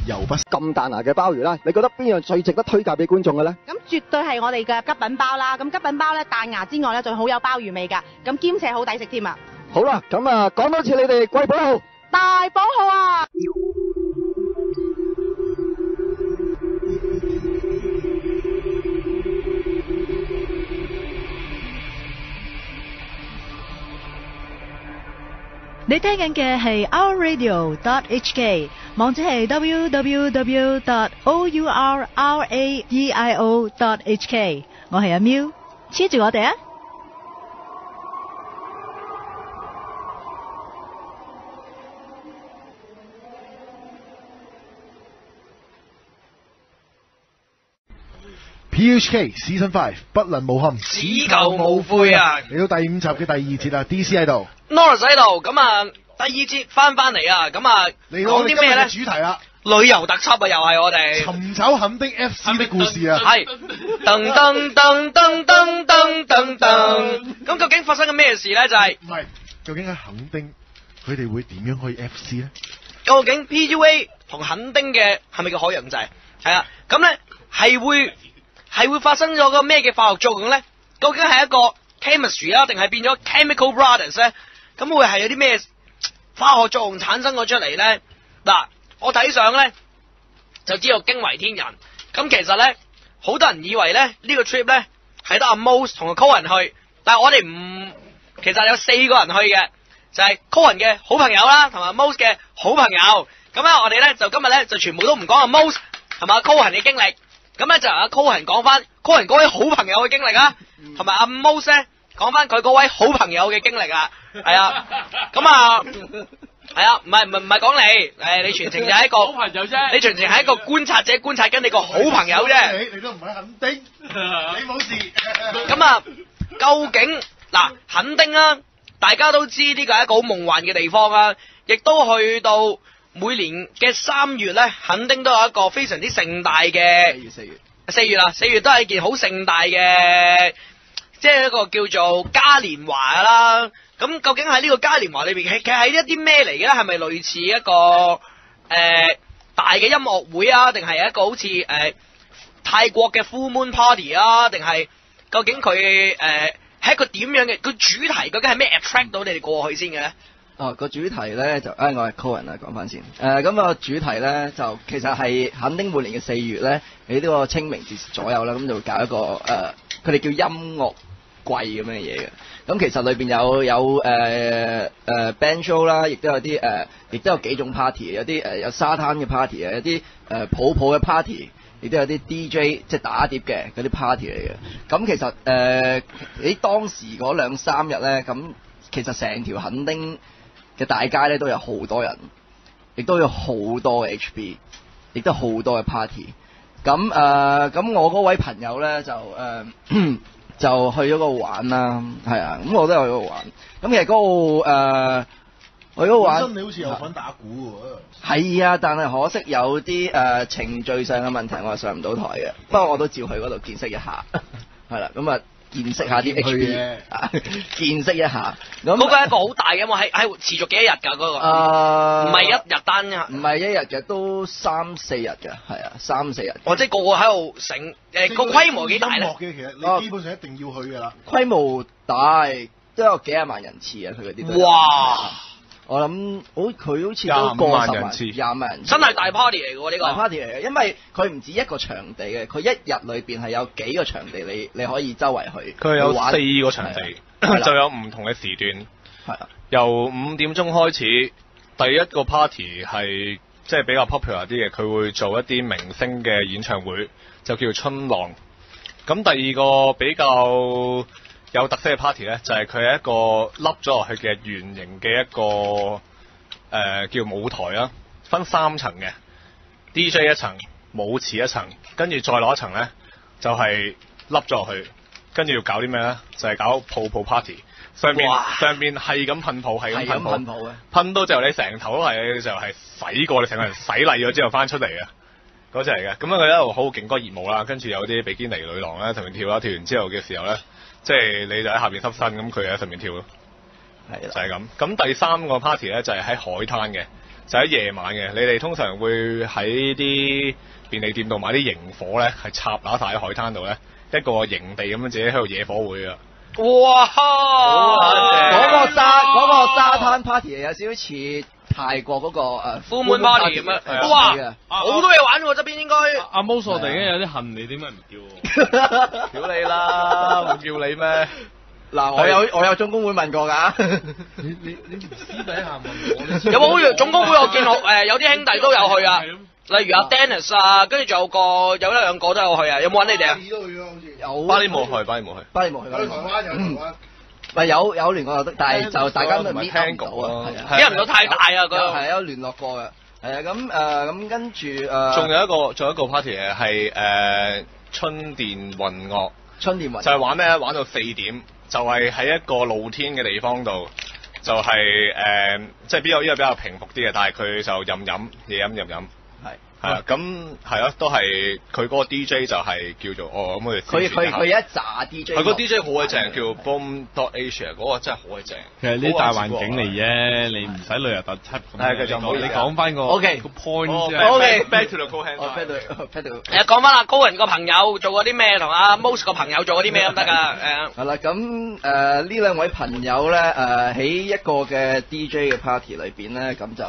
S1: 又不
S3: 咁彈牙嘅鮑魚啦，你覺得邊樣最值得推介俾觀眾嘅咧？
S10: 咁絕對係我哋嘅吉品包啦。咁吉品包咧彈牙之外咧，仲好有鮑魚味㗎。咁兼且好抵食添啊！
S3: 好啦，咁啊講多次你哋貴寶號
S10: 大寶號啊！
S11: 你聽緊嘅係 Our Radio.hk， 網址係 www.ourradio.hk。我係阿喵，黐住我哋啊
S1: ！PHK Season 5不能無憾，
S5: 此舊無悔啊！
S1: 嚟到第5集嘅第2節啦 ，DC 喺度
S5: ，Norris 喺度，咁啊第2節翻嚟啊，咁啊
S1: 嚟到我哋今日嘅主題啦，
S5: 旅遊特輯啊，又係我哋
S1: 尋找墾丁 FC 的故事啊，
S5: 係噔噔噔噔噔噔噔噔，咁究竟發生緊咩事咧？就係
S1: 唔係？究竟喺墾丁佢哋會點樣可以 FC 咧？
S5: 究竟 PUA 同墾丁嘅係咪叫海洋制？係啊，咁咧係會發生咗個咩嘅化學作用咧？究竟係一個 chemistry 啊，定係變咗 chemical brothers 咧？咁會係有啲咩化學作用產生咗出嚟咧？嗱，我睇相咧就知道驚為天人。咁其實咧，好多人以為咧呢個 trip 咧係得阿 Mose 同阿 Cohen 去，但係我哋唔，其實有4個人去嘅，就係 Cohen 嘅好朋友啦，同埋 Mose 嘅好朋友。咁咧我哋咧就今日咧就全部都唔講阿 Mose 同埋阿 Cohen 嘅經歷。咁咧就由阿 Cohen 講翻 Cohen 嗰位好朋友嘅經歷啊，同埋阿 Mose 咧講翻佢嗰位好朋友嘅經歷啊，係啊，咁啊，係啊，唔係講你，你全程就係一個好朋友啫，你全程係一個觀察者，觀察緊你個好朋友啫，
S1: 你都唔係墾丁，你冇事。
S5: 咁啊，究竟嗱墾丁啊，大家都知呢個係一個好夢幻嘅地方啊，亦都去到。每年嘅3月咧，墾丁都有一個非常之盛大嘅4月都係一件好盛大嘅，即係一個叫做嘉年華啦。咁究竟喺呢個嘉年華裏邊，其實係一啲咩嚟嘅咧？係咪類似一個大嘅音樂會啊？定係一個好似泰國嘅 Full Moon Party 啊？定係究竟佢係一個點樣嘅？個主題究竟係咩 attract 到你哋過去先嘅咧？
S12: 個主題咧就，我係 Cohen 啊，講翻先。咁個主題咧就其實係墾丁每年嘅4月咧，喺呢個清明節左右啦，咁就會搞一個佢哋叫音樂季咁樣嘅嘢嘅。咁其實裏邊有band show 啦，亦都有啲亦都有幾種 party， 有啲有沙灘嘅 party 啊，有啲泡泡嘅 party， 亦都有啲 DJ 即係打碟嘅嗰啲 party 嚟嘅。咁其實喺當時嗰2-3日咧，咁其實成條墾丁嘅大街咧都有好多人，亦都有好多嘅 HB， 亦都好多嘅 party。咁我嗰位朋友咧就就去咗嗰度玩啦，係啊，咁我都有去嗰度玩。咁其實嗰度去嗰度玩，
S1: 本身你好似有份打鼓喎。
S12: 係啊，但係可惜有啲程序上嘅問題，我係上唔到台嘅。不過我都照去嗰度見識一下，係啦，咁啊。見識下啲 HB， 見識一下。
S5: 嗰個係一個好大嘅，係持續幾多日㗎？嗰個唔係一日單㗎，
S12: 唔係1日嘅，都3-4日嘅，係啊，3-4日。
S5: 即係個個喺度成個規模幾大咧？
S1: 其實你基本上一定要去㗎啦。
S12: 規模大，都有幾廿萬人次啊！佢嗰啲都。
S5: 哇！
S12: 我諗佢好似都過10萬20萬人次，
S5: 真係大 party 嚟嘅喎呢個。
S12: 大 party 嚟嘅，因為佢唔止一個場地嘅，佢一日裏邊係有幾個場地你可以周圍去。
S7: 佢有
S12: 玩
S7: 4個場地，就有唔同嘅時段。
S12: 係啊，
S7: 由5點鐘開始，第一個 party 係即係比較 popular 啲嘅，佢會做一啲明星嘅演唱會，就叫春浪。咁第二個比較有特色嘅 party 咧，就係佢係一個凹咗落去嘅圓形嘅一個叫舞台啦，分3層嘅 DJ 一層，舞池一層，跟住再落一層咧就係凹咗落去，跟住要搞啲咩咧？就係搞泡泡 party。上面係咁噴泡，係咁噴泡嘅，噴到就你成頭都係就係洗過，你成個人洗禮咗之後翻出嚟嘅嗰隻嚟嘅。咁佢一路好勁嗰個熱舞啦，跟住有啲比堅尼女郎咧同佢跳啦，跳完之後嘅時候咧，即係你就喺下邊濕身，咁佢喺上面跳咯，係就係咁。咁第3個 party 咧就係喺海灘嘅，就喺夜晚嘅。你哋通常會喺啲便利店度買啲營火咧，係插揦晒喺海灘度咧，一個營地咁樣自己喺度野火會啊！
S5: 哇！
S12: 嗰個沙灘 party 有少少似泰國嗰個
S5: full moon party 咁樣，哇！好多嘢玩喎，側邊應該。
S6: 阿 Mos 我突然間有啲恨你，點解唔叫我？
S7: 屌你啦，唔叫你咩？
S12: 嗱，我有總工會問過㗎。
S6: 你唔私底下問我？
S5: 有冇好似總工會我見有啲兄弟都有去啊？例如阿 Dennis 啊，跟住仲有一兩個都有去啊，有冇揾你哋啊？
S12: 有。
S7: 巴黎冇去。
S1: 巴黎冇去。台灣有台灣。
S12: 咪有聯絡就得，但係就大家都搣唔到啊，
S5: 搣唔到太大啊，嗰
S12: 係有聯絡過嘅，係啊咁跟住
S7: 仲有一個 party 嘅係春電運樂，
S12: 春電運
S7: 就係玩咩咧？玩到4點，就係喺一個露天嘅地方度，就係即係呢個比較平復啲嘅，但係佢就任飲係啊，咁係咯，都係佢嗰個 DJ 就係叫做咁我哋
S12: 佢一紮 DJ，
S7: 佢個 DJ 好鬼正，叫 Boom.Asia 嗰個真係好鬼正。
S6: 其實呢啲大環境嚟啫，你唔使旅遊特輯咁。係，你講翻個 point 先。
S7: OK，back to the
S5: cool。講翻阿高人個朋友做過啲咩，同阿 Mos 個朋友做過啲咩咁得㗎？
S12: 係啦，咁呢兩位朋友咧喺一個嘅 DJ 嘅 party 裏邊咧，咁就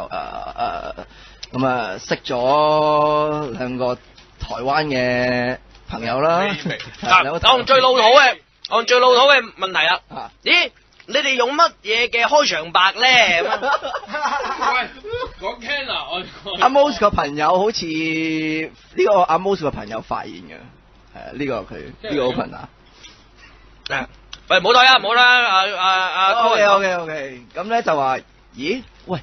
S12: 咁識咗2個台灣嘅朋友啦。
S5: 我最老土嘅問題啦。咦，你哋用乜嘢嘅開場白咧？
S6: 喂，講 Ken 啊，
S12: 阿 Mos 個朋友好似呢個阿 Mos 個朋友發現嘅，係呢個佢呢個 open
S5: 喂，唔好睇啊，唔好啦，OK，
S12: 咁咧就話，咦，喂。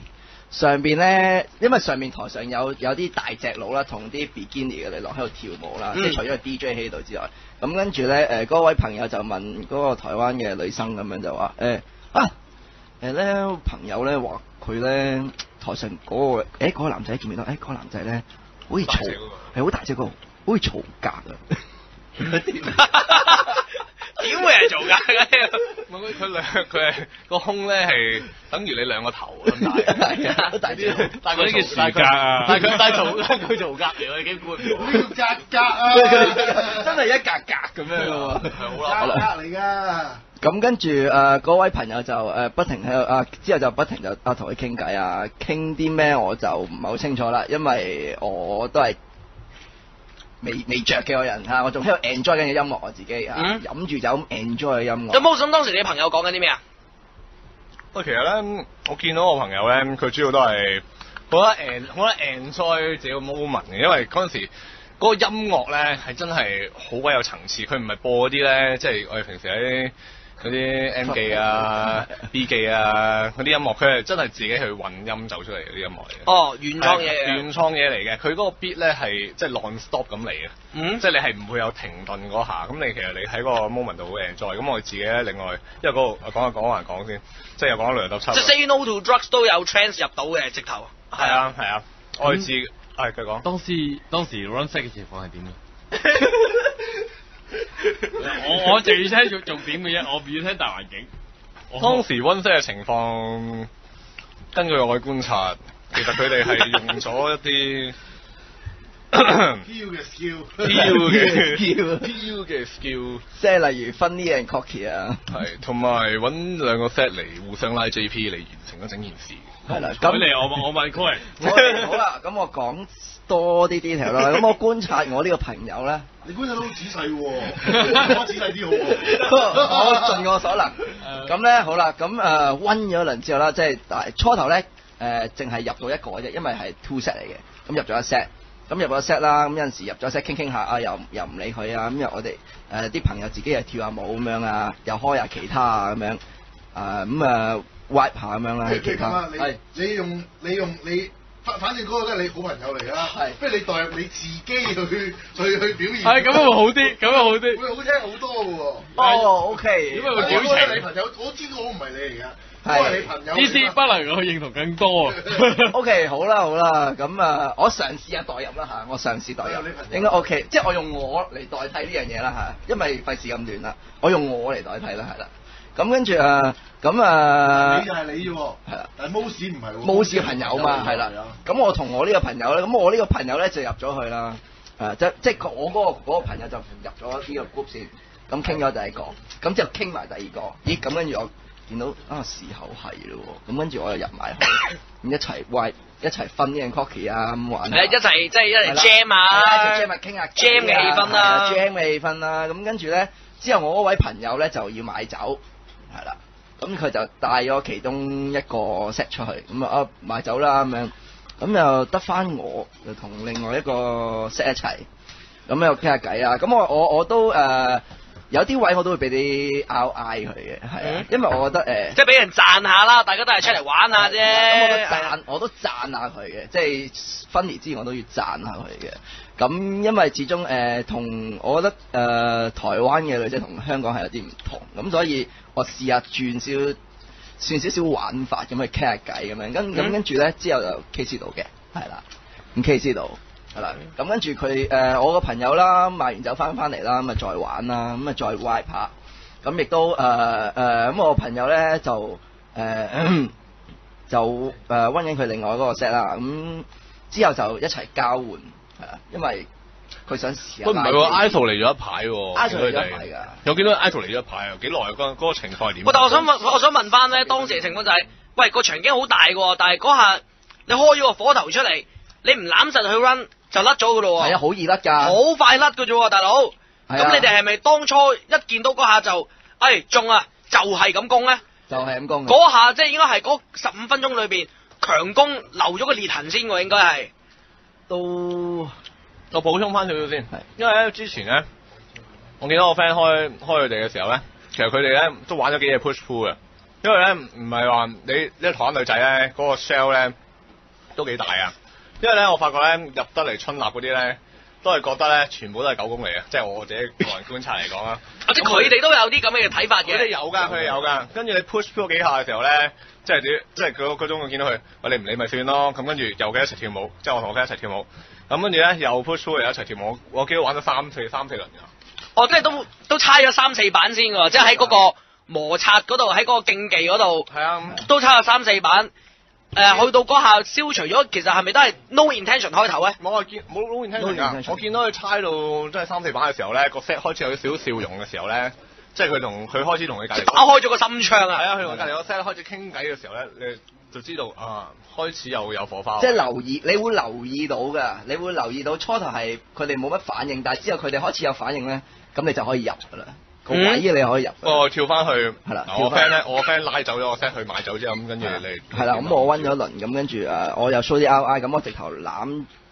S12: 上邊咧，因為上面台上有啲大隻佬啦，同啲 bikini 嘅女郎喺度跳舞啦，即係除咗個 DJ 喺度之外，咁跟住咧嗰位朋友就問嗰個台灣嘅女生咁樣就話咧朋友咧話佢咧台上嗰個男仔見唔見到？嗰個男仔咧好似嘈，係好大隻個，好似嘈格啊！
S5: 點會係做㗎？
S7: 佢係個胸咧係等於你2個頭咁大，係啊，大啲。但係佢叫樹格啊，但係佢做格嚟喎，幾估唔到。
S1: 格啊！
S12: 真係一格格咁樣嘅喎，
S1: 係格嚟㗎。
S12: 咁跟住嗰位朋友就不停喺度之後就不停就同佢傾偈啊，傾啲咩我就唔係好清楚啦，因為我都係。未着嘅個人我仲喺度 enjoy 緊嘅音樂我自己飲住就咁 enjoy 嘅音樂。
S5: 咁Mos當時你朋友講緊啲咩啊？
S7: 喂，其實咧，我見到我朋友咧，佢主要都係好得 enjoy 自己個 moment 嘅，因為嗰陣時嗰個音樂咧係真係好鬼有層次，佢唔係播嗰啲咧，即係我哋平時喺嗰啲 M 記啊、B 記啊嗰啲音樂，佢係真係自己去混音走出嚟嗰啲音樂嚟嘅。
S5: 哦，原創嘢
S7: 嚟嘅，佢嗰個 beat 咧係即係 non-stop 咁嚟嘅，即係你係唔會有停頓嗰下。咁你其實你喺個 moment 度好 enjoy。咁我自己咧另外，因為嗰度講先，即係又講旅遊特輯。
S5: 即係 Say No to Drugs 都有 trance 入到嘅直頭。
S7: 係啊，我哋自己繼續講。
S6: 當時 run set 嘅情況係點嘅？我就要聽重點嘅啫，我唔要聽大環境。
S7: 當時溫室嘅情況，根據我嘅觀察，其實佢哋係用咗一啲
S1: PU 嘅 skill，PU
S7: 嘅 skill，
S12: 即係例如 Funny and Cocky 啊，
S7: 係同埋揾兩個 set 嚟互相拉 JP 嚟完成咗整件事。
S12: 係啦，
S6: 咁嚟我問 Coy，
S12: 好啦，咁我講多啲 detail 啦。咁我觀察我呢個朋友咧，
S1: 你觀察得好仔細喎，講仔細啲好喎。
S12: 我盡我所能。咁咧好啦，咁温咗一輪之後啦，即係初頭咧淨係入到一個啫，因為係 two set 嚟嘅，咁入咗一 set。咁入咗 set 啦，咁有陣時入咗 set 傾下啊，又唔理佢啊，咁又我哋啲朋友自己又跳下舞咁樣啊，又開下其他啊咁樣，wipe 下咁樣啦。
S1: 其他你反正嗰個都係你好朋友嚟啦，不如你代入你自己去表現。
S6: 係咁會好啲，咁會好啲，
S1: 會好聽好多嘅喎。
S12: 哦 ，OK。
S6: 點解會表情？
S1: 你朋友，我知道我唔係你嚟㗎。係你朋友。
S6: 呢啲不能夠認同更多啊。
S12: OK，好啦，咁我嘗試下代入啦嚇，我嘗試代入，應該 OK，即係我用我嚟代替呢樣嘢啦嚇，因為費事咁亂啦，我用我嚟代替啦，係啦。咁跟住
S1: 你就係你啫喎，係啦，但係 Mouse 唔係喎
S12: ，Mouse 嘅朋友嘛，係啦。咁我同我呢個朋友咧，咁我呢個朋友咧就入咗去啦，即係我嗰個朋友就入咗呢個 group 先，咁傾咗第一個，咁之後傾埋第二個，咦咁跟住我見到時候係咯喎，咁跟住我又入埋去，咁一齊一齊分啲 cocky 啊咁玩，
S5: 一齊即係一齊 jam 啊，
S12: 一齊 jam 啊傾下
S5: jam 嘅氣氛啦
S12: ，jam 嘅氣氛啦，咁跟住咧之後我嗰位朋友咧就要買酒。係啦，咁佢就帶咗其中一個 set 出去，咁買酒啦咁樣，咁又得翻我，就同另外一個 set 一齊，咁又傾下偈啊，咁我都有啲位我都會俾啲 RI 佢嘅，係啊，因為我覺得
S5: 即係俾人讚下啦，大家都係出嚟玩下啫。
S12: 咁我都讚下佢嘅，即係分離之前我都要讚下佢嘅。咁因為始終同我覺得台灣嘅女仔同香港係有啲唔同，咁所以我試下轉算少少玩法咁去傾下偈咁樣，咁跟住咧之後就 KC 到嘅，係啦，咁 KC 到係啦，咁跟住佢我個朋友啦賣完酒翻嚟啦，咁啊再玩啦，咁啊再 wipe 下，咁亦都咁我朋友咧就溫緊佢另外嗰個 set 啦，咁之後就一齊交換。因為佢想試下。
S7: 唔係喎 ，Idol 嚟咗一排喎。
S12: Idol 嚟咗一排㗎。
S7: 有幾多 Idol 嚟咗一排啊？幾耐啊？嗰個情況係點？
S5: 但我想問翻咧，當時嘅情況就係，喂個場景好大喎，但係嗰下你開咗個火頭出嚟，你唔攬實去 run 就甩咗㗎咯喎。
S12: 係啊，好易甩㗎。
S5: 好快甩㗎啫喎，大佬。咁你哋係咪當初一見到嗰下就，中啊，就係咁攻咧？
S12: 就係咁攻。
S5: 嗰下即係應該係嗰15分鐘裏邊強攻留咗個裂痕先喎，應該係。
S12: 都
S7: 我補充翻少少先，因為咧之前咧，我見到我 friend 開佢哋嘅時候咧，其實佢哋咧都玩咗幾嘢 push pull 嘅，因為咧唔係話你呢台灣女仔咧嗰個 shell 咧都幾大啊，因為咧我發覺咧入得嚟春立嗰啲咧都係覺得咧全部都係狗公嚟嘅，即係我自己個人觀察嚟講啦。
S5: 即係佢哋都有啲咁嘅睇法嘅。
S7: 佢哋有㗎，佢哋有㗎。跟住你 push pull 幾下嘅時候咧，即係嗰種我見到佢，喂你唔理咪算咯。咁跟住又嘅一齊跳舞，即係我同我 friend 一齊跳舞。咁跟住咧又 push pull 又一齊跳舞，我記得玩咗三四輪㗎。
S5: 哦，即係都猜咗3、4板先㗎，即係喺嗰個摩擦嗰度，喺嗰個競技嗰度，
S7: 係啊，
S5: 都猜咗3、4板。去到嗰下消除咗，其實係咪都係 no intention 開頭咧？
S7: 冇no intention 㗎。我見到佢猜到真係3、4板嘅時候咧，個 set 開始有少少笑容嘅時候咧，即係佢開始同佢隔離
S5: 打開咗個心窗啊！
S7: 係啊，佢同隔離個 set 開始傾偈嘅時候咧，你就知道開始又有火花。
S12: 即係你會留意到㗎，你會留意到初頭係佢哋冇乜反應，但係之後佢哋開始有反應咧，咁你就可以入㗎啦。個位你可以入。
S7: 跳翻去係啦，我 friend 拉走咗個 set 去買酒之後，咁跟住你
S12: 係啦，咁我温咗一輪，咁跟住我又 show 啲 RI，咁我直頭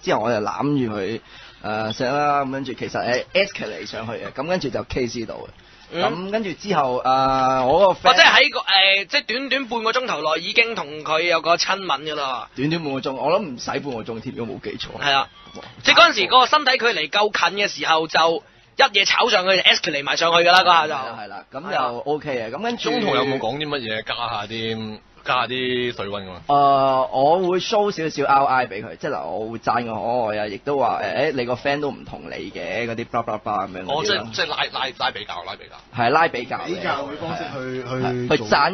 S12: 之後我就攬住佢錫啦，咁跟住其實係 escalate 上去嘅，咁跟住就 KC 到嘅。咁跟住之後我個 friend
S5: 即係喺即係短半個鐘頭內已經同佢有個親吻㗎啦。
S12: 短半個鐘，我諗唔使半個鐘添，如果冇記錯。
S5: 係啊，即係嗰陣時個身體距離夠近嘅時候就一嘢炒上去 escalate 埋上去㗎啦，嗰下就
S12: 係啦，咁就 OK 嘅。咁跟住
S7: 中途有冇講啲乜嘢加下啲水溫㗎嘛？
S12: 我會 show 少少 RI 俾佢，即係嗱，我會讚佢可愛啊，亦都話你個 friend 都唔同你嘅嗰啲 blah blah blah 咁樣。
S7: 即係拉比較。
S12: 係拉比較
S1: 嘅方式去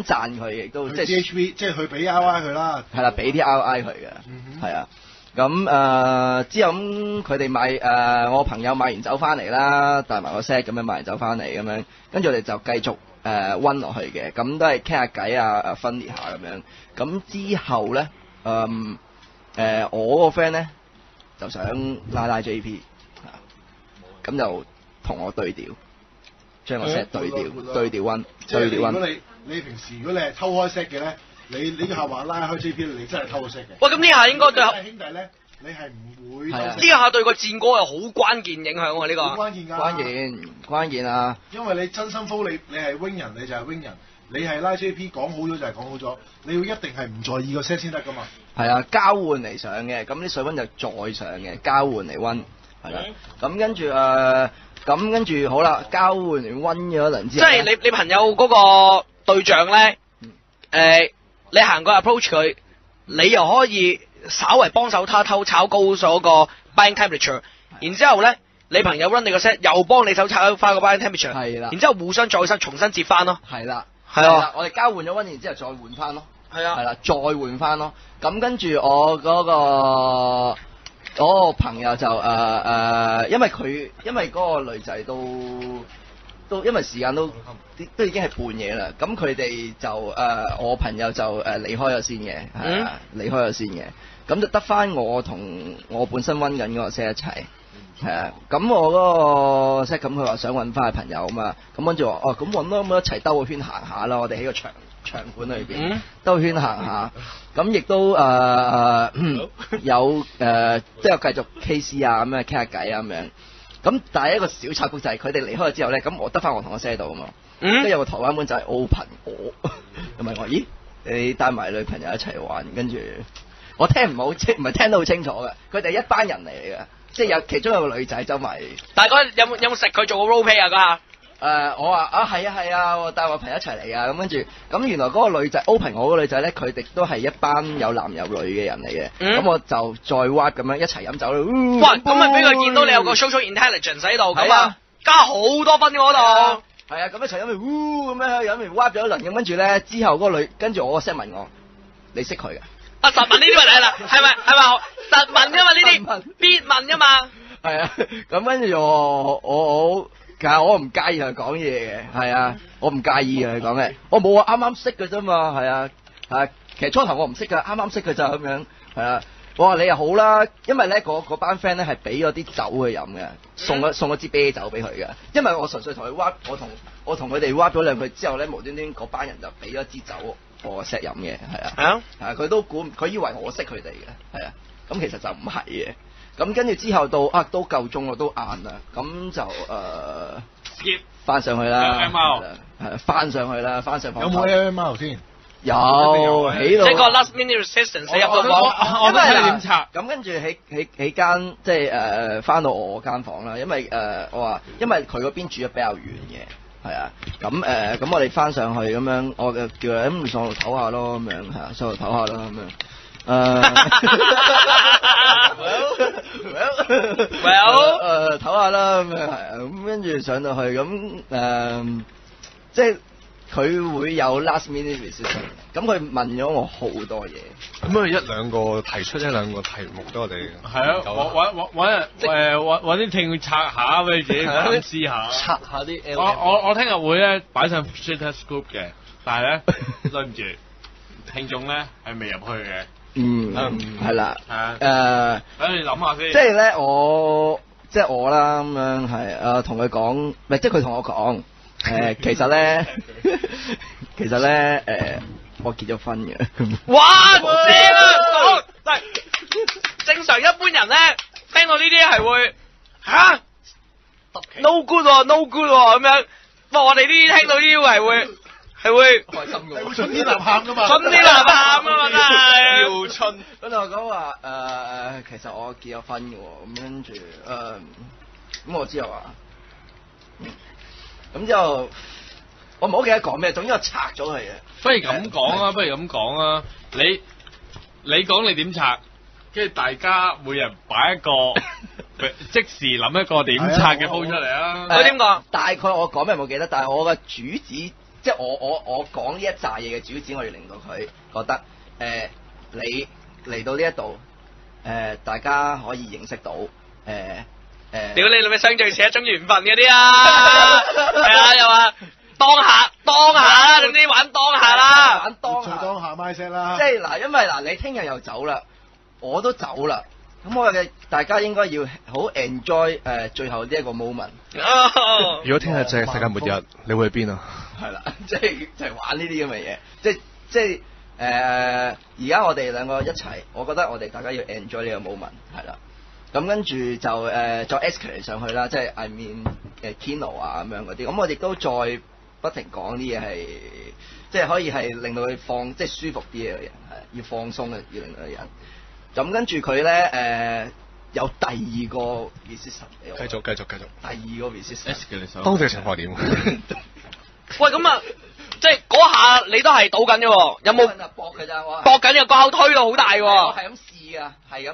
S12: 讚佢，亦都即係
S1: GHB，即係去俾 RI 佢啦。
S12: 係啦，俾啲 RI 佢嘅，係啊。咁之後咁佢哋買我朋友買完酒翻嚟啦，帶埋個 set 咁樣買完酒翻嚟咁樣，跟住我哋就繼續温落去嘅，咁都係傾下偈啊，分裂下咁樣。咁之後咧，我個 friend 咧就想拉 JP， 咁就同我對調，將個 set 對調温。
S1: 如果你平時如果你係偷開 set 嘅咧，你下話拉開 JP， 你真係偷個 set 嘅。
S5: 喂，咁呢下應該對
S1: 兄弟咧，你係唔會
S5: 呢下對個戰果係好關鍵影響喎呢個。
S1: 好關鍵㗎。
S12: 關鍵啊！
S1: 因為你真心 f 你係 wing 人，你就係 wing 人。你係拉 JP 講好咗就係講好咗，你要一定係唔在意個 set 先得㗎嘛。
S12: 係啊，交換嚟上嘅，咁啲水溫就再上嘅，交換嚟溫，係啦。咁跟住好啦，交換嚟溫咗一輪之後，
S5: 即係你朋友嗰個對象咧，你行過 approach 佢，你又可以稍為幫手偷炒高咗個 buying temperature， 然之後咧，你朋友 run 你個 set 又幫你手炒翻個 buying temperature， 係啦，然之後互相再重新接翻咯，
S12: 係啦，
S5: 係啊，
S12: 我哋交換咗溫，然之後再換翻咯，
S5: 係啊，
S12: 係啦，再換翻咯，咁跟住我嗰個朋友就因為嗰個女仔都因為時間都已經係半夜啦，咁佢哋就我朋友就離開咗先嘅，係啊，離開咗先嘅，咁就得翻我同我本身溫緊嗰個 set 一齊，係啊，咁我嗰個 set 咁佢話想揾翻朋友啊嘛，咁跟住話咁揾咯，咁一齊兜個圈行下啦，我哋喺個場館裏邊兜個圈行下，咁亦都有都有繼續 KC 啊咁樣傾下偈啊咁樣。咁但係一個小插曲就係佢哋離開咗之後咧，咁我得翻我同個 set 度啊嘛，跟住有個台灣妹就係 open 我，咁咪話咦你帶埋女朋友一齊玩，跟住我聽唔係聽得好清楚嘅，佢哋一班人嚟嘅，即係有其中有個女仔走埋。
S5: 大哥有冇食佢做個 role play 啊嗰下？
S12: 我話係啊，我帶我朋友一齊嚟啊，咁跟住咁原來嗰個女仔 open 我嗰個女仔咧，佢哋都係一班有男有女嘅人嚟嘅，咁我就再挖咁樣一齊飲酒咯。
S5: 哇！咁咪俾佢見到你有個 social intelligence 喺度，咁啊加好多分嗰度。
S12: 係啊，咁一齊飲完，咁樣飲完挖咗一輪，咁跟住咧之後嗰個女跟住我個 set 問我，你識佢㗎？
S5: 實問呢啲問題啦，係咪實問㗎嘛呢啲必問㗎嘛？
S12: 係啊，咁跟住我。其實我唔介意佢講嘢嘅，係啊，我唔介意佢講嘅，我冇話啱啱識嘅啫嘛，係啊，其實初頭我唔識㗎，啱啱識嘅咋咁樣，係啊，我話你又好啦，因為咧嗰班 friend 咧係俾咗啲酒佢飲嘅，送咗支啤酒俾佢嘅，因為我純粹同佢挖，我同佢哋挖咗兩句之後咧，無端端嗰班人就俾咗支酒我 set 飲嘅，係啊，佢都估佢以為我識佢哋嘅，係啊，咁其實就唔係嘅。咁跟住之後到都夠鐘啦，都晏啦，咁就skip 翻上去啦，係翻上去啦，翻上房。
S1: 有冇 LMR 先？
S12: 有起到。
S5: 即係個 last minute resistance 入到房。
S12: 我都係點拆？咁跟住喺間即係翻到我間房啦，因為我話因為佢嗰邊住得比較遠嘅，係啊，咁我哋翻上去咁樣，我就叫佢咁上度唞下咯，咁樣係啊，上度唞下啦，咁樣。唞下啦咁樣係啊，咁跟住上到去咁即係佢會有 last minute decision， 咁佢問咗我好多嘢，
S7: 咁佢一兩個提出一兩個題目俾我哋。
S6: 係啊，揾啲聽拆下俾自己反思下，
S12: 拆下啲。
S6: 我聽日會咧擺上 Twitter Scoop 嘅，但係咧對唔住，聽眾咧係未入去嘅。
S12: 係啦，
S6: 等你諗下先。
S12: 即係咧，我啦咁樣係同佢講，唔係即係佢同我講，其實咧，我結咗婚嘅。
S5: 哇！正啊，講，正常一般人咧聽到呢啲係會吓 no good 喎 no good 喎咁樣，不過我哋呢啲聽到呢啲係會
S12: 開心嘅喎，
S1: 春天立喊噶嘛，
S5: 春天立喊啊嘛真係。
S12: 耀春，跟住我講話其實我結咗婚嘅喎，咁跟住咁我之後話，咁之後我唔好記得講咩，總之我拆咗佢嘅。
S6: 不如咁講啊，你講你點拆，跟住大家每人擺一個，即時諗一個點拆嘅鋪出嚟啊！
S5: 佢點講？
S12: 大概我講咩冇記得，但係我嘅主旨。即係我講呢一紮嘢嘅主旨，我要令到佢覺得你嚟到呢一度大家可以認識到
S5: 屌你老味相聚是一種緣分嗰啲啊，係啊又話當下啦，總之玩當下啦，
S12: 玩當下，
S1: 當下 mindset 啦。
S12: 即係嗱，因為嗱你聽日又走啦，我都走啦，咁我哋大家應該要好 enjoy 最後呢一個 moment。
S7: 如果聽日就係世界末日，你會去邊啊？
S12: 係啦，即係就係玩呢啲咁嘅嘢，即係而家我哋兩個一齊，我覺得我哋大家要 enjoy 呢個 moment 係啦。咁跟住就再 escalate 上去啦，即係 I mean Kino 啊咁樣嗰啲，咁我亦都再不停講啲嘢係，即係可以係令到佢即係舒服啲嘅人，係要放鬆嘅，要令到個人。咁跟住佢咧有第二個 resistance
S7: 繼續。
S12: 第二個 resistance
S7: 當時嘅情況係點？
S5: 喂咁啊，即係嗰下你都係賭緊嘅喎，有冇
S12: 搏嘅咋？我
S5: 搏緊嘅，個口推到好大喎。
S12: 我係咁試㗎，係咁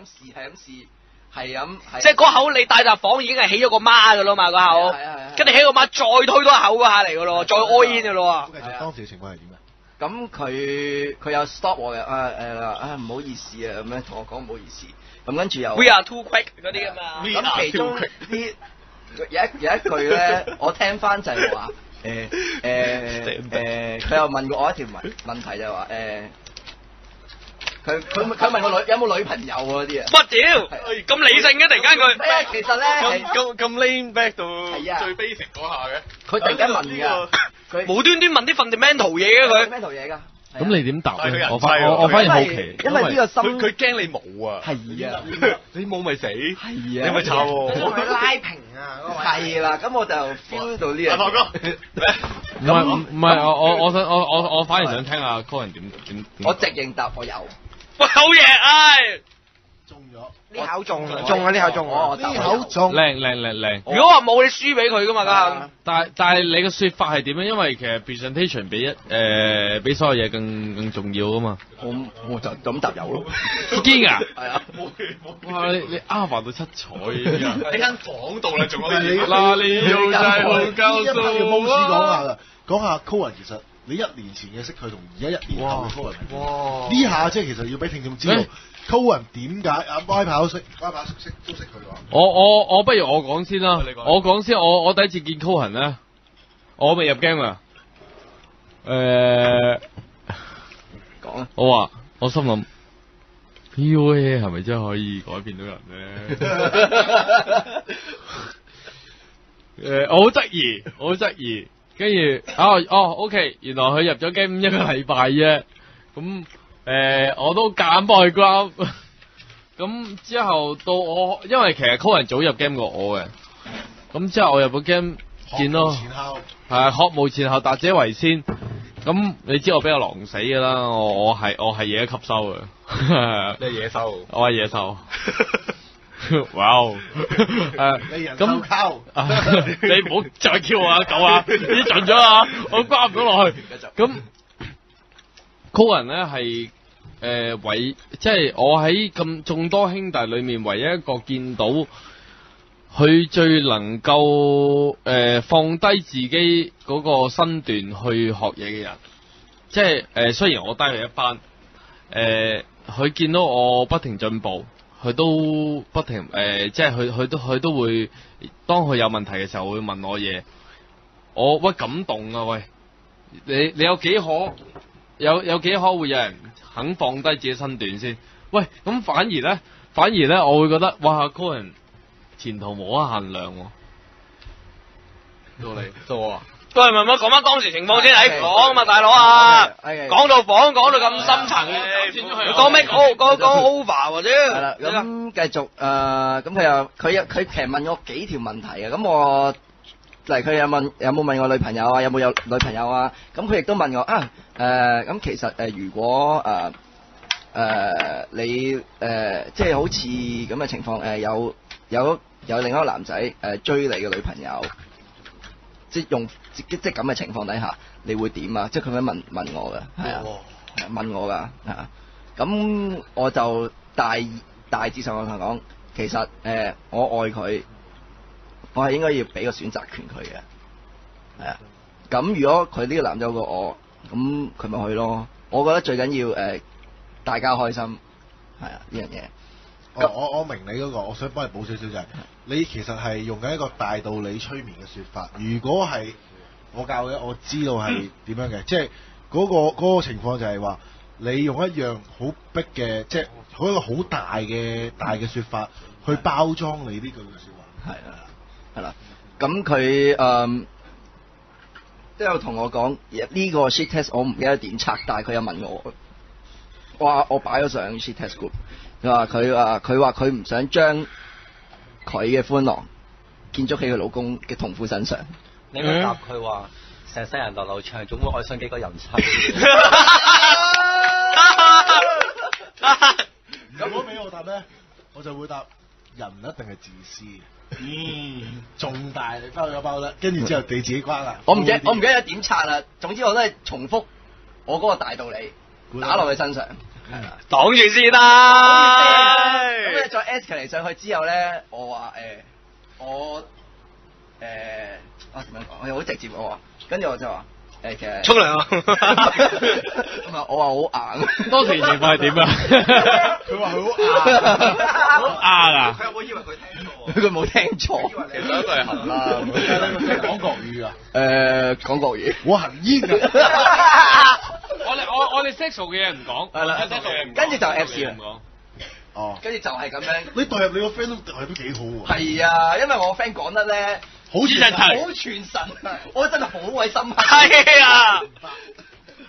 S12: 試。
S5: 即係嗰口你大閘房已經係起咗個孖㗎啦嘛，個口，跟住起個孖再推多口嗰下嚟㗎咯，再 all in 㗎咯。
S1: 繼續當時嘅情況係點啊？
S12: 咁佢有 stop 我嘅，唔好意思啊，咁樣同我講唔好意思，咁跟住又
S5: We are too quick 嗰啲㗎嘛。
S12: 咁其中啲有一句咧，我聽翻就係話佢又問過我一條問題就係話佢問我有冇女朋友嗰啲啊？
S5: 乜屌咁理性嘅突然間佢？
S12: 其實咧
S7: 咁 lean back 到
S12: 最
S7: basic 嗰下嘅。
S12: 佢突然間問㗎，佢
S5: 無端端問啲 fundamental 嘢嘅佢。
S12: fundamental 嘢㗎。
S6: 咁你點答咧？我反而好奇，
S12: 因為呢個心
S7: 佢驚你冇啊。
S12: 係啊，
S7: 你冇咪死。係
S12: 啊，
S7: 你咪慘喎。
S10: 佢拉平啊，
S12: 係啦，咁我就 feel 到呢樣。
S7: 阿哥，
S6: 唔係，我反而想聽下 Colin 點。
S12: 我直認答我有。
S5: 喂，好嘢，唉，
S1: 中咗。
S10: 呢口中啊，呢口中啊，
S1: 呢口中。
S6: 靚。
S5: 如果話冇你輸俾佢噶嘛，家
S6: 但係你嘅説法係點咧？因為其實 presentation 比所有嘢更重要噶嘛。
S12: 我就咁答有咯。
S6: 堅啊！
S12: 係啊。
S6: 哇！你啱到七彩
S7: 喺間房度啦，仲可以。
S6: 嗱，你又真係好教數啊！
S1: 講下 Cohen 其實你1年前嘅識佢同而家1年後嘅 Cohen 係點？呢下即係其實要俾聽眾知道 Cohen 點解阿 Y 跑都識佢㗎。
S6: 我不如我講先啦，我講先，我第一次見 Cohen 咧，我未入 game 啊。
S12: 講啊！
S6: 我話我心諗 PUA 係咪真係可以改變到人咧？我好質疑，跟住OK， 原來佢入咗 game 1個禮拜啫，咁我都夾硬幫佢 grab， 咁之後到我，因為其實 Cohen 早入 game 過我嘅，咁之後我入咗 game 見咯，係學無前後，達者為先。咁你知我比較狼死㗎啦，我係嘢吸收嘅。
S7: 你係野獸，
S6: 我係野獸。哇！
S1: 你人獸溝，
S6: 你唔好再叫我阿狗啊！已經盡咗啦，我關唔到落去。咁 Cohen 咧係即係我喺咁眾多兄弟裏面唯一一個見到佢最能夠放低自己嗰個身段去學嘢嘅人，即係雖然我低佢一班，佢見到我不停進步，佢都不停即係佢都會當佢有問題嘅時候會問我嘢，我感動啊！喂，你有幾可會有人肯放低自己身段先？喂，咁反而咧，我會覺得哇，Cohen前途無可限量喎。到我啊！
S5: 喂，唔好講翻當時情況先，喺房啊嘛，大佬啊，講到房講到咁深層嘅，講咩講 over 或者
S12: 係啦，咁繼續咁佢其實問我幾條問題嘅，咁我例如佢有冇問我女朋友啊，有冇女朋友啊，咁佢亦都問我咁其實如果你即係好似咁嘅情況有另一個男仔追你嘅女朋友，即係咁嘅情況底下，你會點啊？即係佢咁樣問我嘅，係啊，問我㗎，咁我就大致上我同佢講，其實我愛佢，我係應該要俾個選擇權佢嘅，係啊。咁如果佢呢個男仔過我，咁佢咪去咯。我覺得最緊要大家開心，係啊呢樣嘢。
S1: 我明你嗰個，我想幫你補少少就係，你其實係用緊一個大道理催眠嘅説法。如果係我教嘅，我知道係點樣嘅，即係嗰個情況就係話，你用一樣好逼嘅，即係一個好大嘅説法去包裝你呢句嘅説話。
S12: 係啦，係啦。咁佢都有同我講呢個 shit test 我唔記得點測，但係佢有問我擺咗上 shit test group， 佢話佢唔想將佢嘅歡樂建築喺佢老公嘅痛苦身上。
S8: 你咪答佢話成世人流流長，總會愛上幾個人妻。
S1: 如果俾我答咧，我就會答人一定係自私嘅。重大你包咗包啦，跟住之後你自己關啦。
S12: 我唔記得點拆啦。總之我都係重複我嗰個大道理打落佢身上。係啦，
S5: 擋住先啦。
S12: 咁咧再 escalate 上去之後咧，我話點樣講？我又好直接我話，跟住我就話其實
S5: 沖涼啊。
S12: 咁啊，我話好硬。
S6: 當時情況係點啊？
S1: 佢話佢好硬，
S6: 好硬啊！
S12: 佢有冇以為佢聽錯？佢冇聽錯。
S7: 其實都係痕啦。
S1: 講國語啊？
S12: 講國語。
S1: 我痕煙啊！
S6: 我哋 sexual 嘅嘢唔講。
S12: 係啦，跟住就 FC 啦。
S1: 哦。
S12: 跟住就係咁樣。
S1: 你代入你個 friend 都幾好喎。
S12: 係啊，因為我 friend 講得咧。
S1: 好傳神，
S12: 好傳神，我真係好鬼深刻。
S5: 係啊，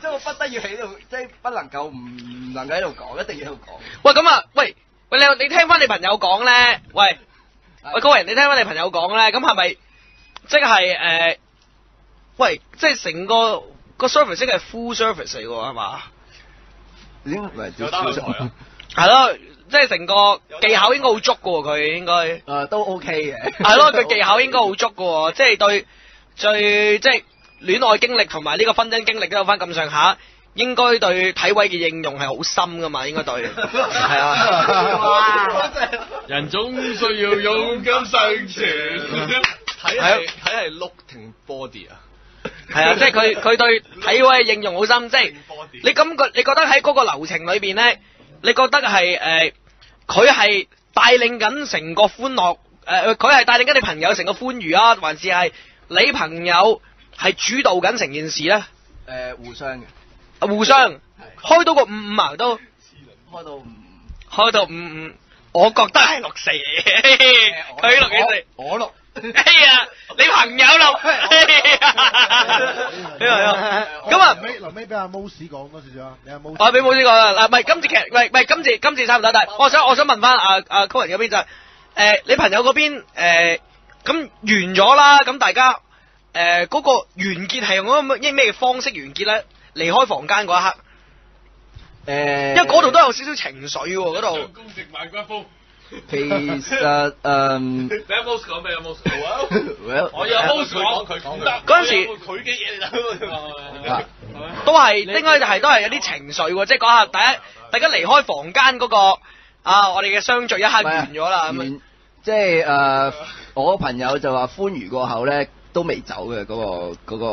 S12: 即係我不得要喺度，即係不能夠唔能夠喺度講，一定要喺度講。
S5: 喂，咁啊，喂，你聽翻你朋友講咧，喂，高人，你聽翻你朋友講咧，咁係咪即係喂，即係成個 service 係 full service 嚟㗎係嘛？
S12: 點唔係
S7: 有單台啊？
S5: 係咯。即係成個技巧應該好足嘅喎，佢應該
S12: 都 OK 嘅。
S5: 係咯，佢技巧應該好足嘅喎，即係對即係戀愛經歷同埋呢個婚姻經歷都有翻咁上下，應該對體位嘅應用係好深㗎嘛，應該對。係啊。
S6: 人總需要勇敢生存。
S7: 睇係 look 定 body 啊？
S5: 係啊，即係佢對體位嘅應用好深，即係你覺得喺嗰個流程裏邊咧？你覺得係佢係帶領緊成個歡樂佢係帶領緊你朋友成個歡愉啊，還是係你朋友係主導緊成件事咧？
S12: 互相嘅。
S5: 互相開到個55啊都。開到55，我覺得係64嚟嘅。佢6幾歲？
S12: 我6。
S5: 哎呀，你朋友6。咁啊，
S1: 臨尾俾阿 Mouse 講多少少啊？你阿 Mouse。
S5: 我俾 Mouse 講啦，嗱，唔係今次劇，唔係今次差唔多，但係我想問翻阿 Cohen 嗰邊就係你朋友嗰邊咁完咗啦，咁大家嗰個完結係用嗰個咩方式完結咧？離開房間嗰一刻，因為嗰度都有少少情緒喎，嗰度。
S6: 公食萬骨風。
S12: 其實
S6: 俾阿 Mouse 講，俾阿 Mouse 講。我有 Mouse 講，佢講
S5: 嗰陣時
S7: 佢嘅嘢嚟
S5: 都係應該都係有啲情緒喎，即係嗰下大家離開房間嗰個我哋嘅相聚一刻完咗啦，咁
S12: 即係我朋友就話歡愉過後咧都未走嘅，嗰個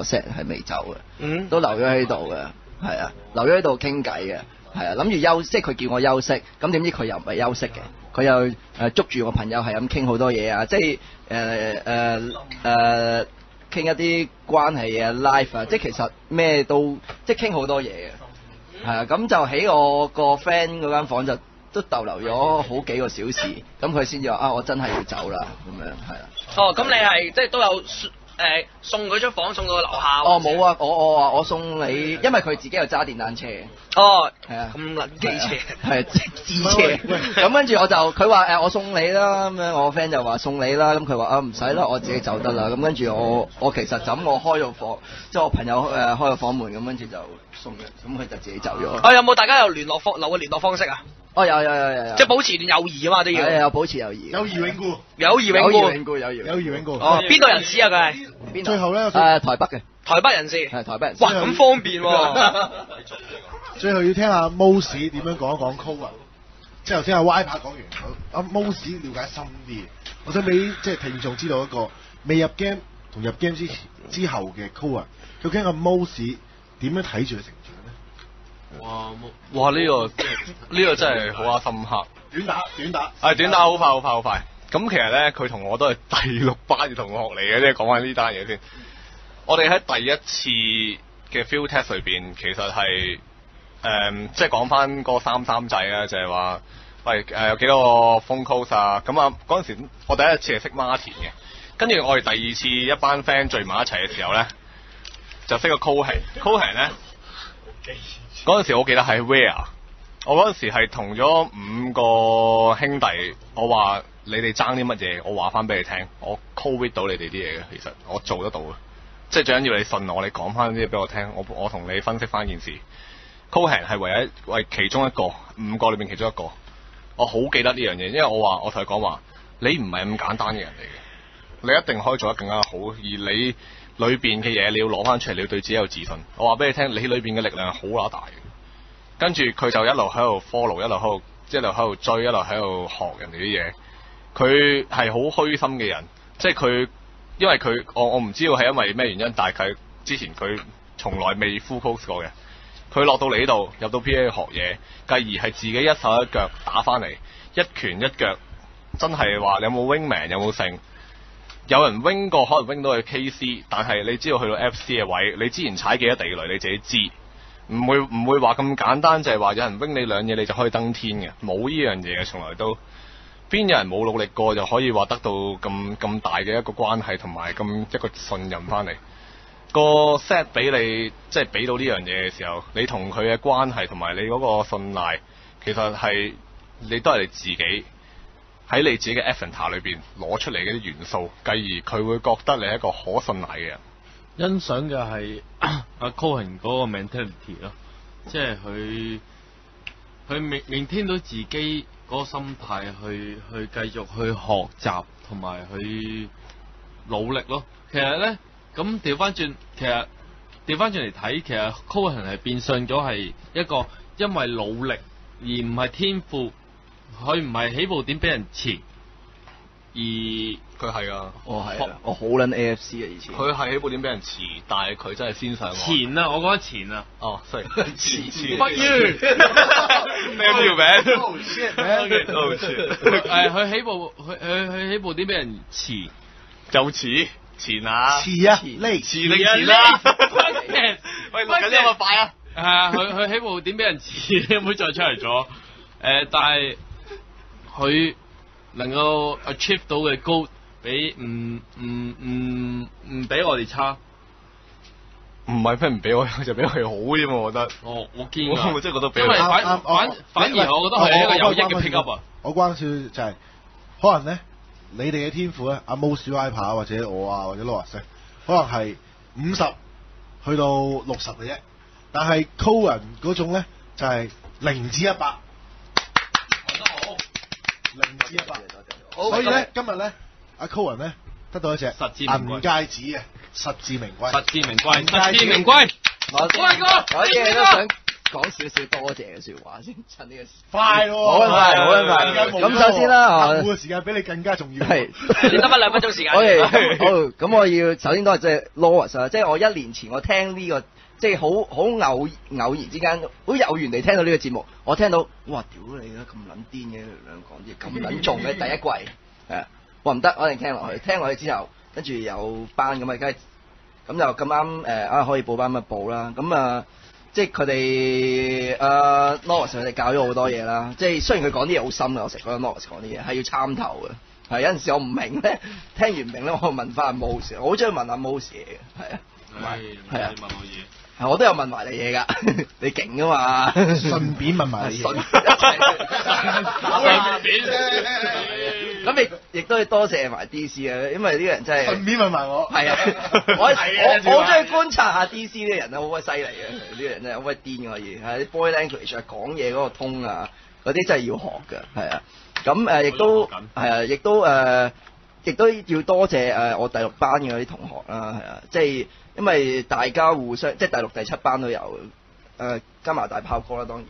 S12: set 係未走嘅，都留咗喺度嘅，係啊，留咗喺度傾偈嘅。係啊，諗住休息，即係佢叫我休息，咁點知佢又唔係休息嘅，佢又捉住我朋友係咁傾好多嘢啊，即係傾一啲關係啊 life 啊，即係其實咩都即係傾好多嘢嘅，係啊，咁就喺我個 friend 嗰間房就都逗留咗好幾個小時，咁佢先至話我真係要走啦，咁樣係啊。
S5: 哦，咁你係即係都有。送佢出房，送到樓下。
S12: 哦，冇啊，我話我送你，因為佢自己又揸電單車。
S5: 哦，
S12: 係啊，
S5: 咁撚機車，
S12: 係自車。咁跟住我就佢話我送你啦，咁樣我 friend 就話送你啦，咁佢話唔使啦，我自己走得啦。咁跟住我其實咁我開咗房，即係我朋友開咗房門，咁跟住就送嘅，咁佢就自己走咗。
S5: 有冇大家有留個聯絡方式啊？
S12: 有，
S5: 即係保持段友誼啊嘛都要。
S12: 係有保持友誼。
S1: 友誼永固。
S5: 友誼永固。
S12: 友誼
S1: 永固。
S5: 哦，邊度人士啊佢係？
S1: 最後咧，
S12: 台北嘅。
S5: 台北人士。
S12: 係台北人士。
S5: 哇，咁方便喎。
S1: 最後要聽下 Mouse 點樣講一講 Cohen。即係頭先阿 Y 拍講完，阿 Mouse 了解深啲。我想俾即係聽眾知道一個未入 game 同入 game 之後嘅 Cohen，究竟阿 Mouse 點樣睇住佢成長咧？
S7: 哇！呢個真係好深刻。
S1: 短打。
S7: 係短打好快。咁其實咧，佢同我都係第6班嘅同學嚟嘅，即係講翻呢單嘢先。我哋喺第一次嘅 field test 裏邊，其實係即係講翻嗰3制啊，就係話，喂有幾多個 phone calls 啊？咁啊嗰陣時，我第一次係識 Martin 嘅，跟住我哋第2次一班 friend 聚埋一齊嘅時候咧，就識個 Cohen 咧。嗰陣時我記得係 Where， 我嗰陣時係同咗5個兄弟，我話你哋爭啲乜嘢，我話翻俾你聽，我 call 到你哋啲嘢嘅，其實我做得到嘅，即係最緊要你信我，你講翻啲嘢俾我聽，我同你分析翻件事。Cohen 係唯一其中一個5個裏邊其中一個，我好記得呢樣嘢，因為我同佢講話，你唔係咁簡單嘅人嚟嘅，你一定可以做得更加好，而你裏邊嘅嘢你要攞翻出嚟，你要對自己有自信。我話俾你聽，你裏邊嘅力量係好乸大嘅。跟住佢就一路喺度 follow， 一路喺度追，一路喺度學人哋啲嘢。佢係好虛心嘅人，即係佢，因為佢我唔知道係因為咩原因，但係佢之前佢從來未 full course 過嘅。佢落到嚟呢度，入到 PA 學嘢，繼而係自己一手一腳打翻嚟，一拳一腳，真係話你有冇 wingman 有冇勝？有人 wing 過，可能 wing 到去 KC， 但係你知道去到 FC 嘅位，你之前踩幾多地雷你自己知，唔會話咁簡單，就係話有人 wing 你兩嘢你就可以登天嘅，冇呢樣嘢嘅，從來都邊有人冇努力過就可以話得到咁大嘅一個關係同埋咁一個信任翻嚟。個 set 俾你，即係俾到呢樣嘢嘅時候，你同佢嘅關係同埋你嗰個信賴，其實係你都係你自己喺你自己嘅 Avatar 裏邊攞出嚟嘅啲元素，繼而佢會覺得你係一個可信賴嘅人。
S6: 欣賞嘅係阿 Cohen 嗰個 mentality 咯，即係佢maintain到自己嗰個心態去繼續去學習同埋去努力咯。其實咧。咁調翻轉嚟睇，其實 Cohen 係變相咗係一個因為努力而唔係天賦，佢唔係起步點俾人遲，而佢係啊，
S12: 我好撚 AFC 啊以前。
S7: 佢係起步點俾人遲，但係佢真係先上岸。
S6: 前啊，我覺得前啊。
S7: 哦，sorry，前。
S6: 不如
S7: 咩條名？
S6: 佢起步點俾人遲，
S7: 就遲。前啊！
S1: 遲啊！
S7: 遲你啦！喂，錄緊呢個快啊！
S6: 係啊，佢起步點俾人遲，你唔好再出嚟咗。但係佢能夠 achieve 到嘅高，比唔俾我哋差。
S7: 唔係咩唔俾我，就比我哋好啲嘛，我覺得。
S6: 我見㗎。
S7: 我真係覺得比
S6: 因為反而我覺得係一個有益嘅 pick up 啊。
S1: 我關少就係可能咧。你哋嘅天賦咧，阿 Mo 小 Viper 或者我啊，或者 Lawrence 可能係50去到60嘅啫。但係 Cohen 嗰種咧就係0至100，講得好，0至100。所以咧今日咧，阿 Cohen 咧得到一隻銀戒指啊，實至名歸。
S6: 實至名歸，實至名歸。
S12: 我啲嘢都想講少少多謝嘅説話先，趁呢個時
S1: 快喎，
S12: 好快。咁首先啦，
S1: 客戶嘅時間比你更加重要。
S12: 係，
S5: 你得翻2分鐘時間。
S12: 好，咁我要首先多謝即係 Lawrence 啊，即係我1年前我聽呢個，即係好偶然之間，好有緣地聽到呢個節目，我聽到哇屌你啦，咁撚癲嘅兩講嘢，咁撚重嘅第一季，係，我唔得，我一定聽落去，聽落去之後，跟住有班咁啊，梗係咁就咁啱可以報班咪報啦，咁啊。即係佢哋Lawrence 佢哋教咗好多嘢啦，即係雖然佢講啲嘢好深啊，我成日覺得 Lawrence 講啲嘢係要參透嘅，係有陣時我唔明咧，聽完唔明咧，我問翻阿 Mose，我好中意問阿 Mose 嘢嘅，係啊，係啊，問我嘢，我都有問埋你嘢㗎，你勁㗎嘛，
S1: 順便問埋你嘢，
S12: 順便咁亦都要多謝埋 DC 啊，因為呢個人真係
S1: 順便問埋我，
S12: 係啊，我好中意觀察下 DC 啲人啊，好鬼犀利嘅，呢個人真係好鬼癲可以，係啲 body language 啊，講嘢嗰個通啊，嗰啲真係要學㗎，係啊，咁亦都係啊，亦都要多謝我第6班嘅嗰啲同學啦，係啊，即係因為大家互相即係第6、第7班都有。加埋大炮哥啦，當然。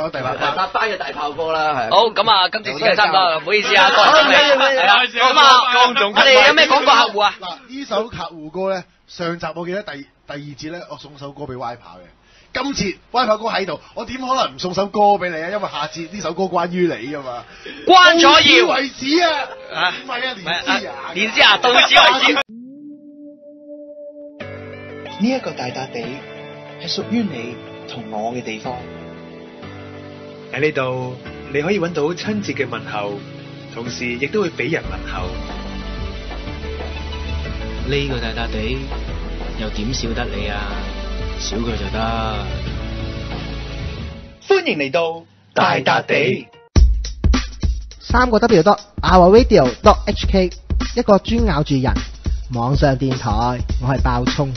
S12: 第8班嘅大炮哥啦，係。
S5: 好，咁啊，今次時間差唔多啦，唔好意思啊，江總。咁啊，江總，我哋有咩廣告客戶啊？
S1: 嗱，呢首客戶歌咧，上集我記得第2節咧，我送首歌俾 Viper 嘅。今次歪炮哥喺度，我點可能唔送首歌俾你啊？因為下次呢首歌關於你噶嘛。
S5: 關咗
S1: 到此
S5: 要
S1: 為止啊！唔係啊，連枝啊，
S5: 連枝啊，到此為止。
S13: 呢一個大笪地係屬於你同我嘅地方。喺呢度，你可以揾到親切嘅問候，同時亦都會俾人問候。
S14: 呢個大笪地又點少得你啊？少佢就得。
S13: 歡迎嚟到大笪地。
S3: 3個 W .ourradio.hk 一個專咬住人網上電台，我係爆聰。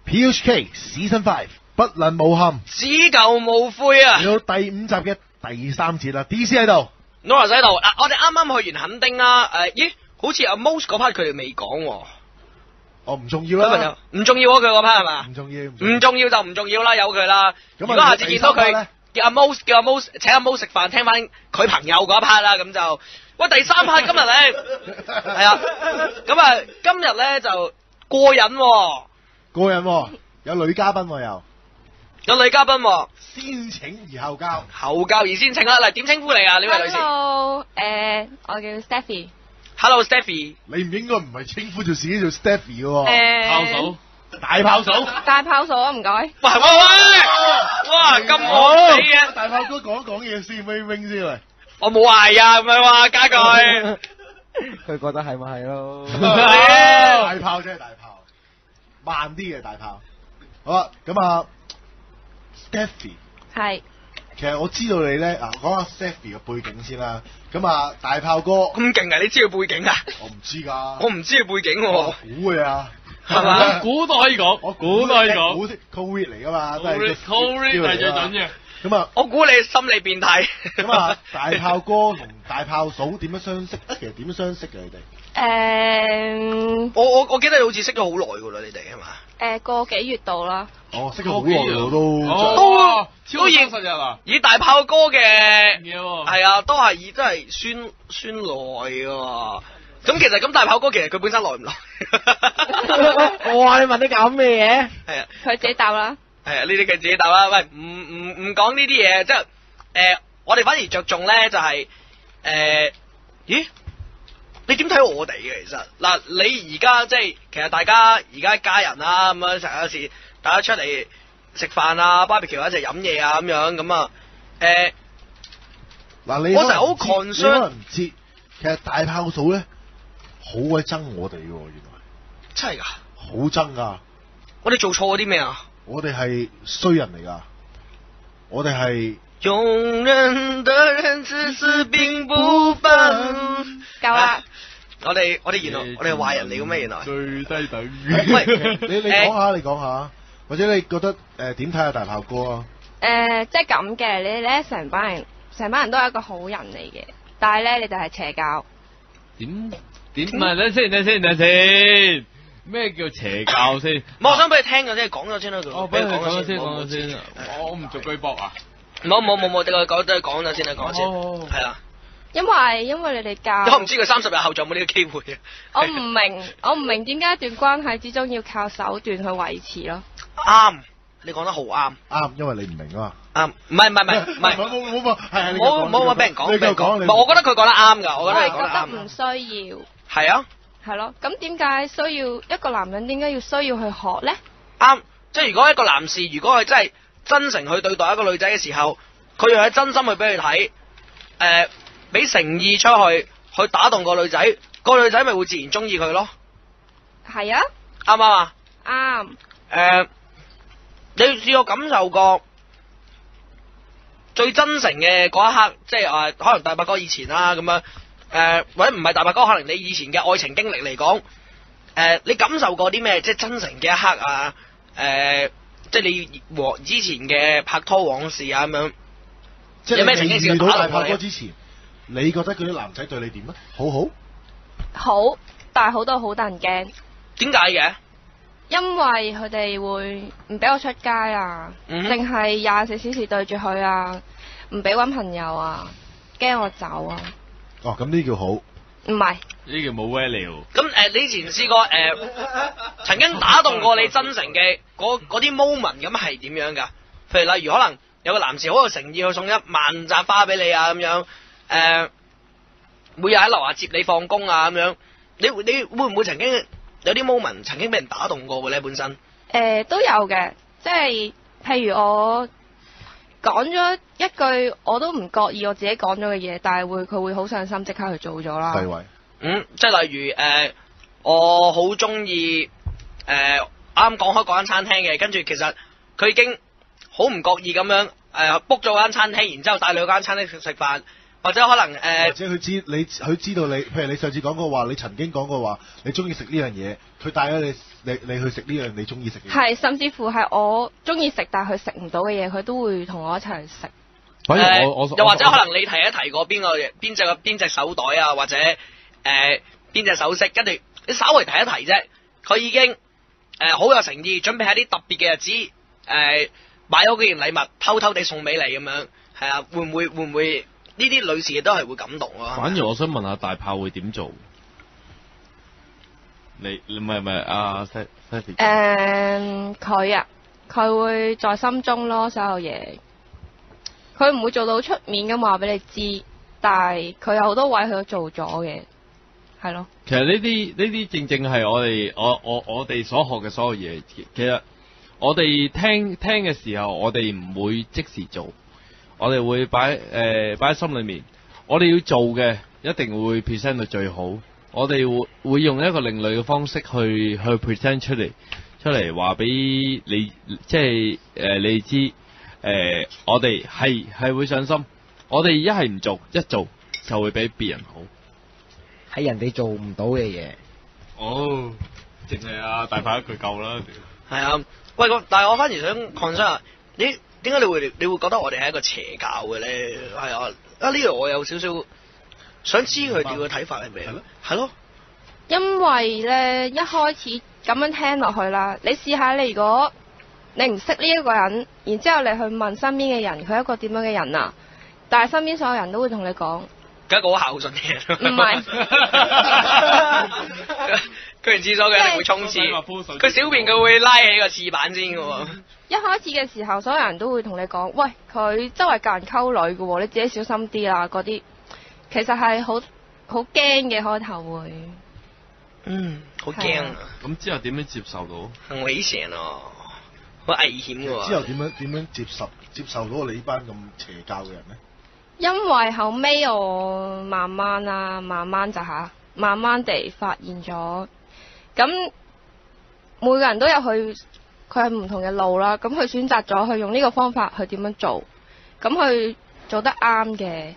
S1: PHK Season 5不能無憾，
S5: 只舊無悔啊！
S1: 嚟到第5集嘅第3節啦 ，DC 喺度
S5: ，Nora 喺度。嗱，我哋啱啱去完墾丁啦，咦，好似阿 Most 嗰 part 佢哋未講喎。
S1: 哦，唔重要啦，
S5: 唔重要啊，佢嗰 part 係嘛？
S1: 唔重要，
S5: 唔重要就唔重要啦，由佢啦。如果下次見到佢，叫阿 Most 請阿 Most 食飯，聽翻佢朋友嗰 part 啦，咁就喂第3 part 今日咧係啊，咁啊今日咧就過癮喎。
S1: 過癮喎，有女嘉賓喎又。
S5: 有女嘉賓喎，
S1: 先請而後交，
S5: 後交而先請啦。嗱，點稱呼你啊？呢位女士
S15: ？Hello，我叫 Stephy。Hello
S5: Stephy，
S1: 你唔應該唔係稱呼做自己做 Stephy 嘅喎。
S6: 炮嫂，
S1: 大炮嫂，
S15: 大炮嫂啊，唔該。
S5: 喂，哇，咁好你嘅。
S1: 大炮哥講嘢先 ，wing 先嚟。
S5: 我冇嗌啊，咁樣話加句。
S3: 佢覺得係咪係咯？
S1: 大炮真係大炮，慢啲嘅大炮。好啦，咁啊。Stephy
S15: 係，
S1: 其實我知道你咧，講下 Stephy 嘅背景先啦。咁啊，大炮哥
S5: 咁勁啊！你知佢背景啊？
S1: 我唔知㗎。
S5: 我唔知佢背景喎。
S1: 我估嘅啊，
S5: 係嘛？
S6: 估都可以講，
S1: 我
S6: 估都可以講。
S1: 估 Covid 嚟㗎嘛，都係
S6: Covid 係最準嘅。
S1: 咁啊，
S5: 我估你心理變態。
S1: 咁啊，大炮哥同大炮嫂點樣相識？其實點樣相識嘅你哋？
S5: 我記得你好似識咗好耐㗎啦，你哋係嘛？
S15: 個幾月度啦。
S1: 哦，識咗好耐喎都。
S5: 超現實日啊！以大炮哥嘅係啊，都係真係酸耐㗎喎。咁其實咁大炮哥其實佢本身耐唔耐？
S3: 哇！你問啲咁嘅嘢？
S5: 係啊，
S15: 佢自己答啦。
S5: 係啊，呢啲佢自己答啦。喂，唔講呢啲嘢，即係我哋反而着重咧就係咦？你點睇我哋嘅其實？嗱，你而家即係其實大家而家一家人啦，咁樣成日有時大家出嚟食飯啊、barbecue 一齊飲嘢啊咁樣咁啊
S1: 嗱，你
S5: 我成日好 concern，
S1: 你可能唔知，其實大炮嫂咧好鬼憎我哋喎，原來
S5: 真係㗎，
S1: 好憎㗎。
S5: 我哋做錯咗啲咩啊？
S1: 我哋係衰人嚟㗎，我哋係
S5: 庸人的人只是並不分。夠啦！我哋原來我哋係壞人嚟嘅咩？原來
S6: 最低等。
S1: 喂，你講下，或者你覺得點睇下大炮哥啊？
S15: 即係咁嘅，你哋咧成班人都係一個好人嚟嘅，但係咧你哋係邪教。
S6: 點唔係等先，咩叫邪教先？
S5: 我想俾你聽嘅啫，講咗先啦。
S6: 哦，俾你講咗先。我唔做舉報啊！
S5: 冇，等佢講咗先啦，講先。係啦。
S15: 因為你哋教，
S5: 我唔知佢30日後仲有冇呢個機會嘅。
S15: 我唔明點解一段關係之中要靠手段去維持咯。
S5: 啱，你講得好啱。
S1: 啱，因為你唔明啊
S5: 嘛。啱，唔係，係冇俾人講。我覺得佢講得啱㗎，我覺得你講得啱。
S15: 我覺得唔需要。
S5: 係啊。
S15: 係咯，咁點解需要一個男人？點解要需要去學咧？
S5: 啱，即係如果一個男士，如果佢真係真誠去對待一個女仔嘅時候，佢用喺真心去俾佢睇，俾誠意出去打動個女仔，個女仔咪會自然中意佢咯。
S15: 係啊。
S5: 啱唔啱啊？
S15: 啱。
S5: 你試過感受過最真誠嘅嗰一刻，即係可能大伯哥以前啦咁樣。或者唔係大伯哥，可能你以前嘅愛情經歷嚟講，你感受過啲咩？即係真誠嘅一刻啊！即係你之前嘅拍拖往事啊咁樣。
S1: 即係
S5: 有咩情景試過
S1: 到大炮哥之前，你覺得嗰啲男仔對你點啊？好，
S15: 但係好到好得人驚。
S5: 點解嘅？
S15: 因為佢哋會唔俾我出街啊，淨係24小時對住佢啊，唔俾搵朋友啊，驚我走啊。
S1: 哦，咁呢叫好。
S15: 唔係。
S6: 呢叫冇 value。
S5: 咁你以前試過曾經打動過你真誠嘅嗰啲 moment 咁係點樣㗎？譬如例如可能有個男士好有誠意去送1萬扎花俾你啊咁樣，每日喺樓下接你放工啊咁樣，你會唔會曾經有啲 moment 曾經俾人打動過嘅咧？本身
S15: 都有嘅，即係譬如我講咗一句我都唔覺意我自己講咗嘅嘢，但係佢會好上心，即刻去做咗啦。
S5: 即係例如我好中意啱啱講開嗰間餐廳嘅，跟住其實佢已經好唔覺意咁樣book 咗間餐廳，然之後帶你去間餐廳食飯，或者可能
S1: 或者佢知道你，譬如你上次講過話，你曾經講過話你中意食呢樣嘢，佢帶咗你去食呢樣你中意食嘅嘢。
S15: 係，甚至乎係我中意食但係佢食唔到嘅嘢，佢都會同我一齊去食。
S6: 反而我
S5: 又或者可能你提一提過邊隻手袋啊，或者邊隻首飾，跟住你稍微提一提啫，佢已經好有誠意，準備喺啲特別嘅日子買咗幾件禮物，偷偷地送俾你咁樣，係啊，會唔會呢啲女士亦都係會感動咯？
S6: 反而我想問下大炮會點做？你唔係阿 Stephy？
S15: 佢會在心中咯，所有嘢。佢唔會做到出面咁話俾你知，但係佢有好多位佢都做咗嘅，係咯。
S6: 其實呢啲正係我哋所學嘅所有嘢。其實我哋聽嘅時候，我哋唔會即時做，我哋會擺喺心裏面。我哋要做嘅一定會 present 到最好。我哋會用一個另類嘅方式去 present 出嚟話俾你，即係你知。我哋係會上心，我哋一係唔做，一做就會比別人好。
S3: 係人哋做唔到嘅嘢。
S6: 哦，淨係啊大炮一句夠啦。
S5: 係啊，喂，但係我反而想 concern 下，點解你會覺得我哋係一個邪教嘅咧？係啊，呢度我有少少想知佢哋嘅睇法係咩？係咯，
S15: 因為咧一開始咁樣聽落去啦，你試下你如果你唔識呢一個人，然之後你去問身邊嘅人，佢係一個點樣嘅人啊？但係身邊所有人都會同你講，
S5: 梗係一個好孝順嘅人。
S15: 唔係，
S5: 佢完廁所佢一定會沖廁，佢小便佢會拉起個廁板先嘅喎。
S15: 一開始嘅時候，所有人都會同你講，喂，佢周圍教人溝女嘅喎，你自己小心啲啦。嗰啲其實係好驚嘅，開頭會。
S5: 好驚啊！
S6: 咁之後點樣接受到？
S5: 很危險啊！好危險嘅喎。
S1: 之後點樣接受到你呢班咁邪教嘅人咧？
S15: 因為後尾我慢慢地發現咗，咁每個人都有佢係唔同嘅路啦。咁佢選擇咗去用呢個方法去點樣做，咁佢做得啱嘅，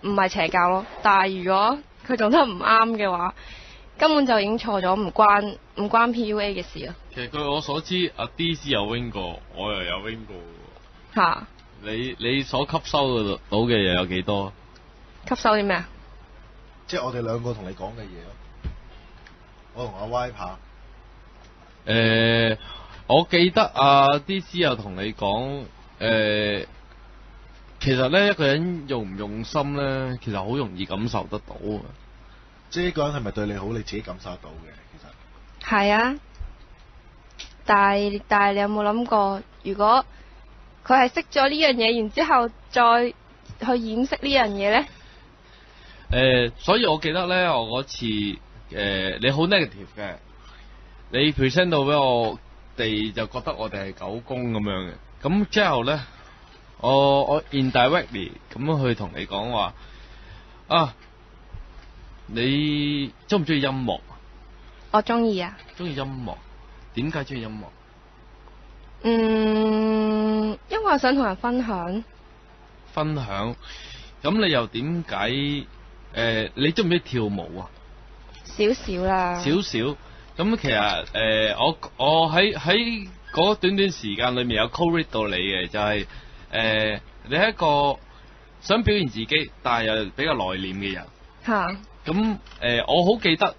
S15: 唔係邪教咯。但係如果佢做得唔啱嘅話，根本就已經錯咗，唔關 PUA 嘅事啊。
S6: 其實據我所知，阿 DC 有 win 過，我又有 win 過。
S15: 嚇！
S6: 你所吸收到嘅嘢有幾多？
S15: 吸收啲咩啊？
S1: 即係我哋兩個同你講嘅嘢咯。我同阿 Y 拍。
S6: 我記得阿 DC 有同你講，其實咧一個人用唔用心咧，其實好容易感受得到啊。
S1: 即係一個人係咪對你好，你自己感受得到嘅，其實。
S15: 係啊，但係你有冇諗過，如果佢係識咗呢樣嘢，然之後再去掩飾呢樣嘢咧？
S6: 所以我記得咧，我嗰次你好 negative 嘅，你 present 到俾我哋就覺得我哋係狗公咁樣嘅，咁之後咧，我 indirectly 咁樣去同你講話啊。你中唔中意音樂？
S15: 我中意啊。
S6: 中意音樂？點解中意音樂？
S15: 因為我想同人分享。
S6: 分享？咁你又點解？你中唔中意跳舞啊？
S15: 少少啦。
S6: 少少。咁其實我喺嗰短時間裏面有 co-read 到你嘅，就係你係一個想表現自己，但係又比較內斂嘅人。
S15: 嚇。
S6: 咁我好記得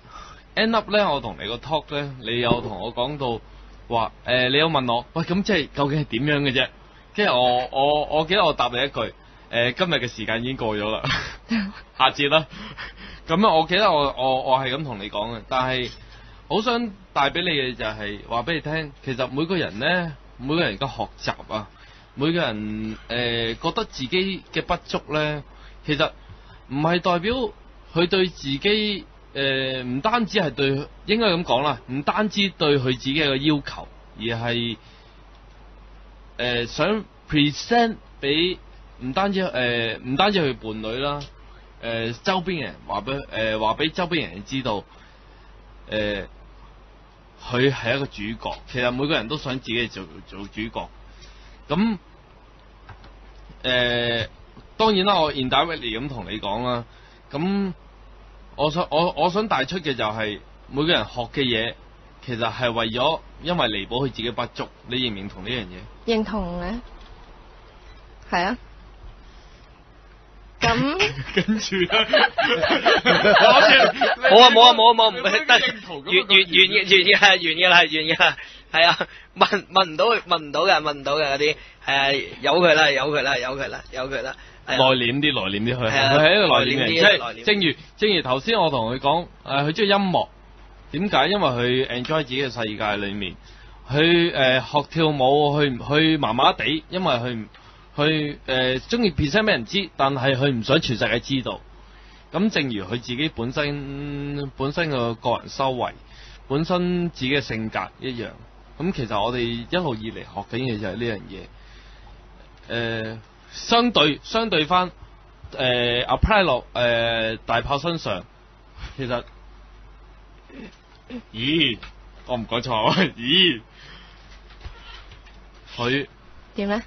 S6: end up 咧，我同你個 talk 咧，你有同我講到話你有問我，喂，咁即係究竟係點樣嘅啫？跟住我記得我答你一句，今日嘅時間已經過咗啦，下節啦。咁啊，我記得我係咁同你講嘅，但係好想帶俾你嘅就係話俾你聽，其實每個人咧，每個人嘅學習啊，每個人覺得自己嘅不足咧，其實唔係代表佢對自己唔單止係對，應該咁講啦，唔單止對佢自己嘅要求，而係想 present 俾唔單止佢伴侶啦，周邊人話俾周邊人知道，佢係一個主角。其實每個人都想自己做主角。咁當然啦，我 indirectly 咁同你講啦。咁我想帶出嘅就係每個人學嘅嘢，其實係為咗因為彌補佢自己不足。你認唔認同呢樣嘢？
S15: 認同嘅，係啊。咁
S6: 跟住咧，
S5: 冇，唔得，完嘅啦，係啊，問唔到嘅嗰啲，係啊，由佢啦。
S6: 內斂啲，佢係一個內斂人，即係正如頭先我同佢講，佢中意音樂，點解？因為佢 enjoy 自己嘅世界裏面，佢學跳舞，佢麻麻地，因為佢中意 present 俾人知，但係佢唔想全世界知道。咁正如佢自己本身嘅個人修為，本身自己嘅性格一樣。咁其實我哋一路以嚟學緊嘅就係呢樣嘢。相對翻apply 落大炮身上，其實我唔講錯，佢
S15: 點咧？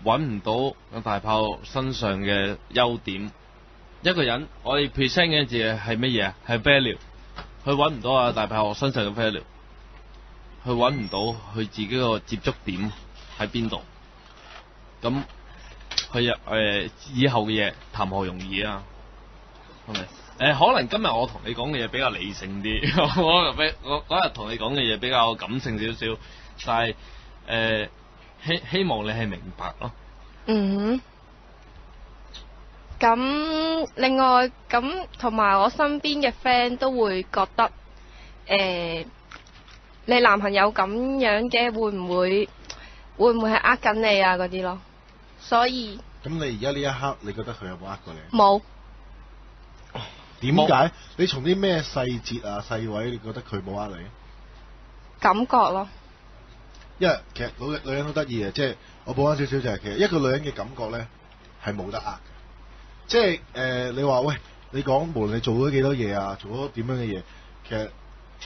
S6: 揾唔到大炮身上嘅優點。一個人我哋 present 嘅字係乜嘢啊？係 value。佢揾唔到大炮身上嘅 value，佢揾唔到佢自己個接觸點喺邊度。咁佢以後嘅嘢談何容易啊？係咪？可能今日我同你講嘅嘢比較理性啲，我嗰日同你講嘅嘢比較感性少少，但係希望你係明白咯。
S15: 嗯。咁另外咁同埋我身邊嘅 friend 都會覺得你男朋友咁樣嘅會唔會係呃緊你啊嗰啲咯？所以
S1: 咁你而家呢一刻，你覺得佢有冇呃過你？
S15: 冇。
S1: 點解？你從啲咩細節啊、細位，你覺得佢冇呃你？
S15: 感覺咯。
S1: 因為其實女人好得意嘅，即係我補翻少少就係，其實一個女人嘅感覺咧係冇得呃。即係你話喂，你講無論你做咗幾多嘢啊，做咗點樣嘅嘢，其實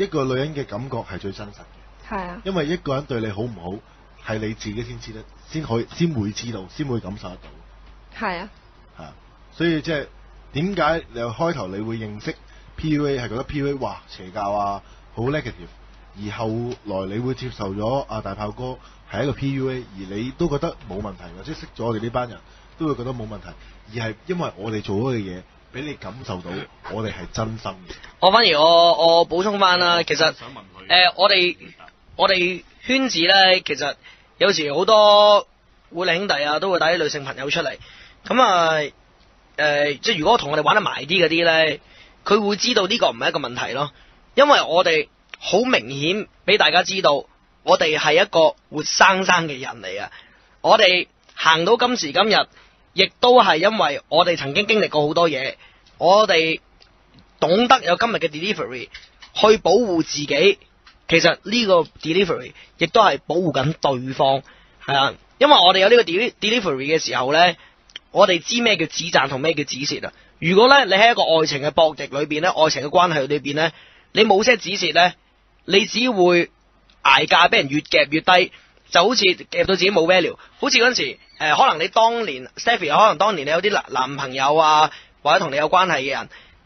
S1: 一個女人嘅感覺係最真實嘅。
S15: 係啊。
S1: 因為一個人對你好唔好，係你自己先知得，先會知道，先會感受得到。
S15: 係啊。
S1: 係啊，所以即係點解你開頭你會認識 PUA 係覺得 PUA 哇邪教啊，好 negative， 而後來你會接受咗大炮哥係一個 PUA， 而你都覺得冇問題，或者識咗我哋呢班人都會覺得冇問題。而係因為我哋做咗嘅嘢，俾你感受到我哋係真心嘅。
S5: 我反而我補充翻啦，其實我哋圈子咧，其實有時好多會兄弟啊，都會帶啲女性朋友出嚟。咁啊即係如果同我哋玩得埋啲嗰啲咧，佢會知道呢個唔係一個問題咯。因為我哋好明顯俾大家知道，我哋係一個活生生嘅人嚟啊！我哋行到今時今日，亦都係因為我哋曾經經歷過好多嘢，我哋懂得有今日嘅 delivery 去保護自己。其實呢個 delivery 亦都係保護緊對方，係啊，因為我哋有呢個 delivery 嘅時候呢，我哋知咩叫指讚同咩叫指示啊。如果呢，你喺一個愛情嘅博弈裏邊呢，愛情嘅關係裏邊呢，你冇些指示呢，你只會捱價，俾人越夾越低，就好似夾到自己冇 value。好似嗰陣時可能你當年 Stephy， 可能當年你有啲男朋友啊，或者同你有關係嘅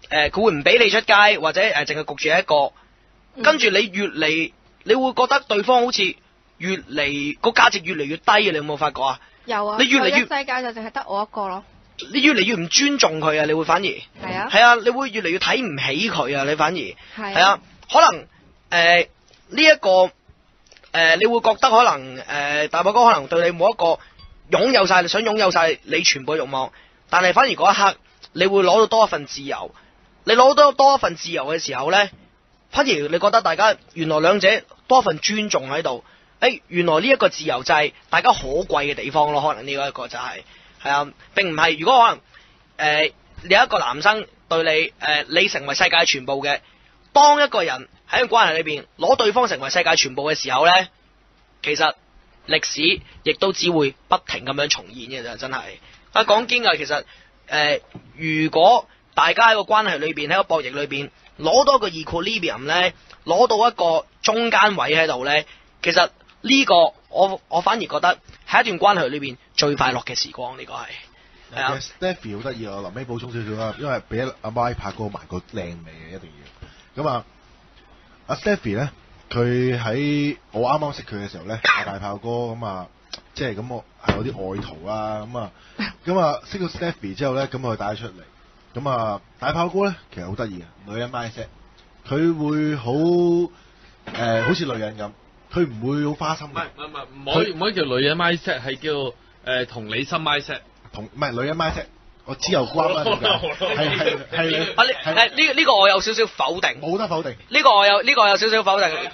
S5: 人，佢會唔俾你出街，或者淨係焗住一個。跟住你越嚟，你會覺得對方好似越嚟個價值越嚟越低啊！你有冇發覺啊？
S15: 有啊！
S5: 你越嚟越
S15: 世界就淨係得我一個咯。
S5: 你越嚟越唔尊重佢啊！你會反而
S15: 係啊，
S5: 係啊，你會越嚟越睇唔起佢啊！你反而係
S15: 啊，
S5: 可能呢一個你會覺得可能大寶哥可能對你冇一個擁有晒，想擁有晒你全部嘅慾望，但係反而嗰一刻你會攞到多一份自由。你攞到多一份自由嘅時候咧，反而你覺得大家原來兩者多一份尊重喺度。原來呢一個自由就係大家可貴嘅地方咯，可能呢一個就係啊，並唔係如果可能有一個男生對你你成為世界全部嘅，當一個人喺個關係裏邊攞對方成為世界全部嘅時候咧，其實歷史亦都只會不停咁樣重演嘅啫，真係。講堅啊，其實如果大家喺個關係裏邊喺個博弈裏邊攞到一個 equilibrium 咧，攞到一個中間位喺度咧，其實呢個我反而覺得喺一段關係裏邊最快樂嘅時光，呢個係。
S1: 其實 Stephy 好得意，我臨尾補充少少啦，因為俾阿 Y 拍哥埋個靚味嘅一定要。咁啊，阿 Stephy 咧，佢喺我啱啱識佢嘅時候咧，阿大炮哥咁啊，即係咁我係有啲愛徒啦，咁啊識到 Stephy 之後咧，咁佢帶咗出嚟，咁啊大炮哥咧其實好得意嘅，女人 mindset， 佢會好似女人咁。佢唔會好花心嘅，
S6: 唔可以叫女人 mindset， 係叫同理心 mindset， 唔
S1: 係女人 mindset。我知有關啦，
S5: 係呢個我有少少否定，
S1: 冇得否定。
S5: 呢個我有少少否定，呢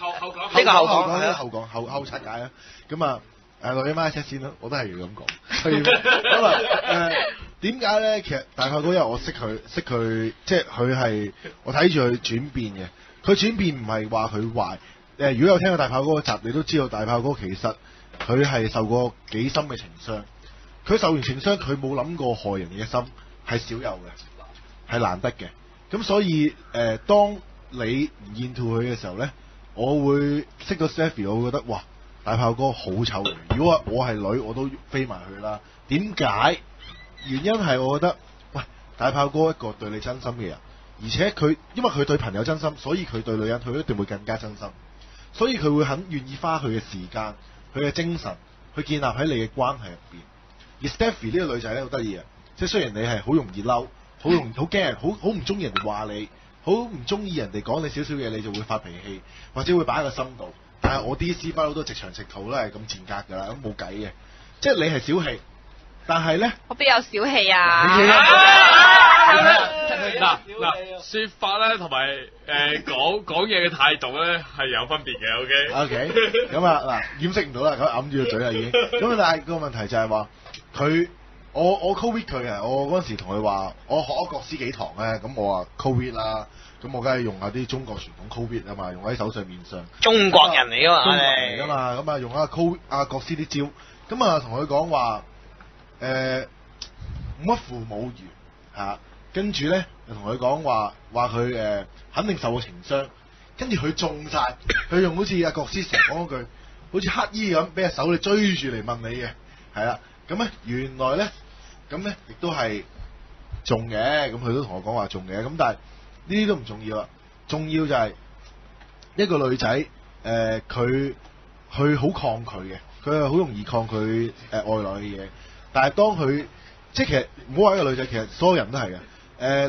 S5: 個
S1: 後拆解啊。咁啊女人 mindset 先啦，我都係要咁講。咁啊點解咧？其實大炮哥因為我識佢，即係佢係我睇住佢轉變嘅。佢轉變唔係話佢壞。如果有聽過大炮哥嗰集，你都知道大炮哥其實佢係受過幾深嘅情傷。佢受完情傷，佢冇諗過害人嘅心係少有嘅，係難得嘅。咁所以當你唔厭惡佢嘅時候咧，我會識到 Stephy， 我會覺得哇，大炮哥好醜。如果我係女，我都飛埋去啦。點解？原因係我覺得，喂，大炮哥一個對你真心嘅人，而且佢因為佢對朋友真心，所以佢對女人佢一定會更加真心。所以佢會很願意花佢嘅時間、佢嘅精神去建立喺你嘅關係入邊。而 Stephy 呢個女仔咧好得意啊，即係雖然你係好容易嬲、好驚人、好唔中意人哋話你，好唔中意人哋講你少少嘢，你就會發脾氣，或者會擺喺個心度。但係我 DC 不嬲都直腸直肚啦，係咁賤格㗎啦，咁冇計嘅。即係你係小氣，但係咧，
S15: 我邊有小氣啊？
S6: 嗱，説法咧同埋講嘢嘅態度咧係有分別嘅，OK？
S1: 咁啊嗱，掩飾唔到啦，佢揞住個嘴啦已經。咁但係個問題就係話我 COVID 佢啊，我嗰陣時同佢話我學咗國師幾堂咧，咁我話 COVID 啦，咁我梗係用下啲中國傳統 COVID 啊嘛，用喺手上面上。
S5: 中國人嚟㗎嘛，
S1: 中國人嚟㗎嘛，咁啊用下國師啲招，咁啊同佢講話冇乜父母緣嚇。跟住咧，就同佢講話佢肯定受過情傷，跟住佢中晒，佢用好似阿國師成日講嗰句，好似乞衣咁，俾隻手你追住嚟問你嘅，係啦，咁咧原來咧，咁咧亦都係中嘅，咁佢都同我講話中嘅，咁但係呢啲都唔重要啦，重要就係一個女仔，佢好抗拒嘅，佢係好容易抗拒外來嘅嘢，但係當佢即係其實唔好話一個女仔，其實所有人都係嘅。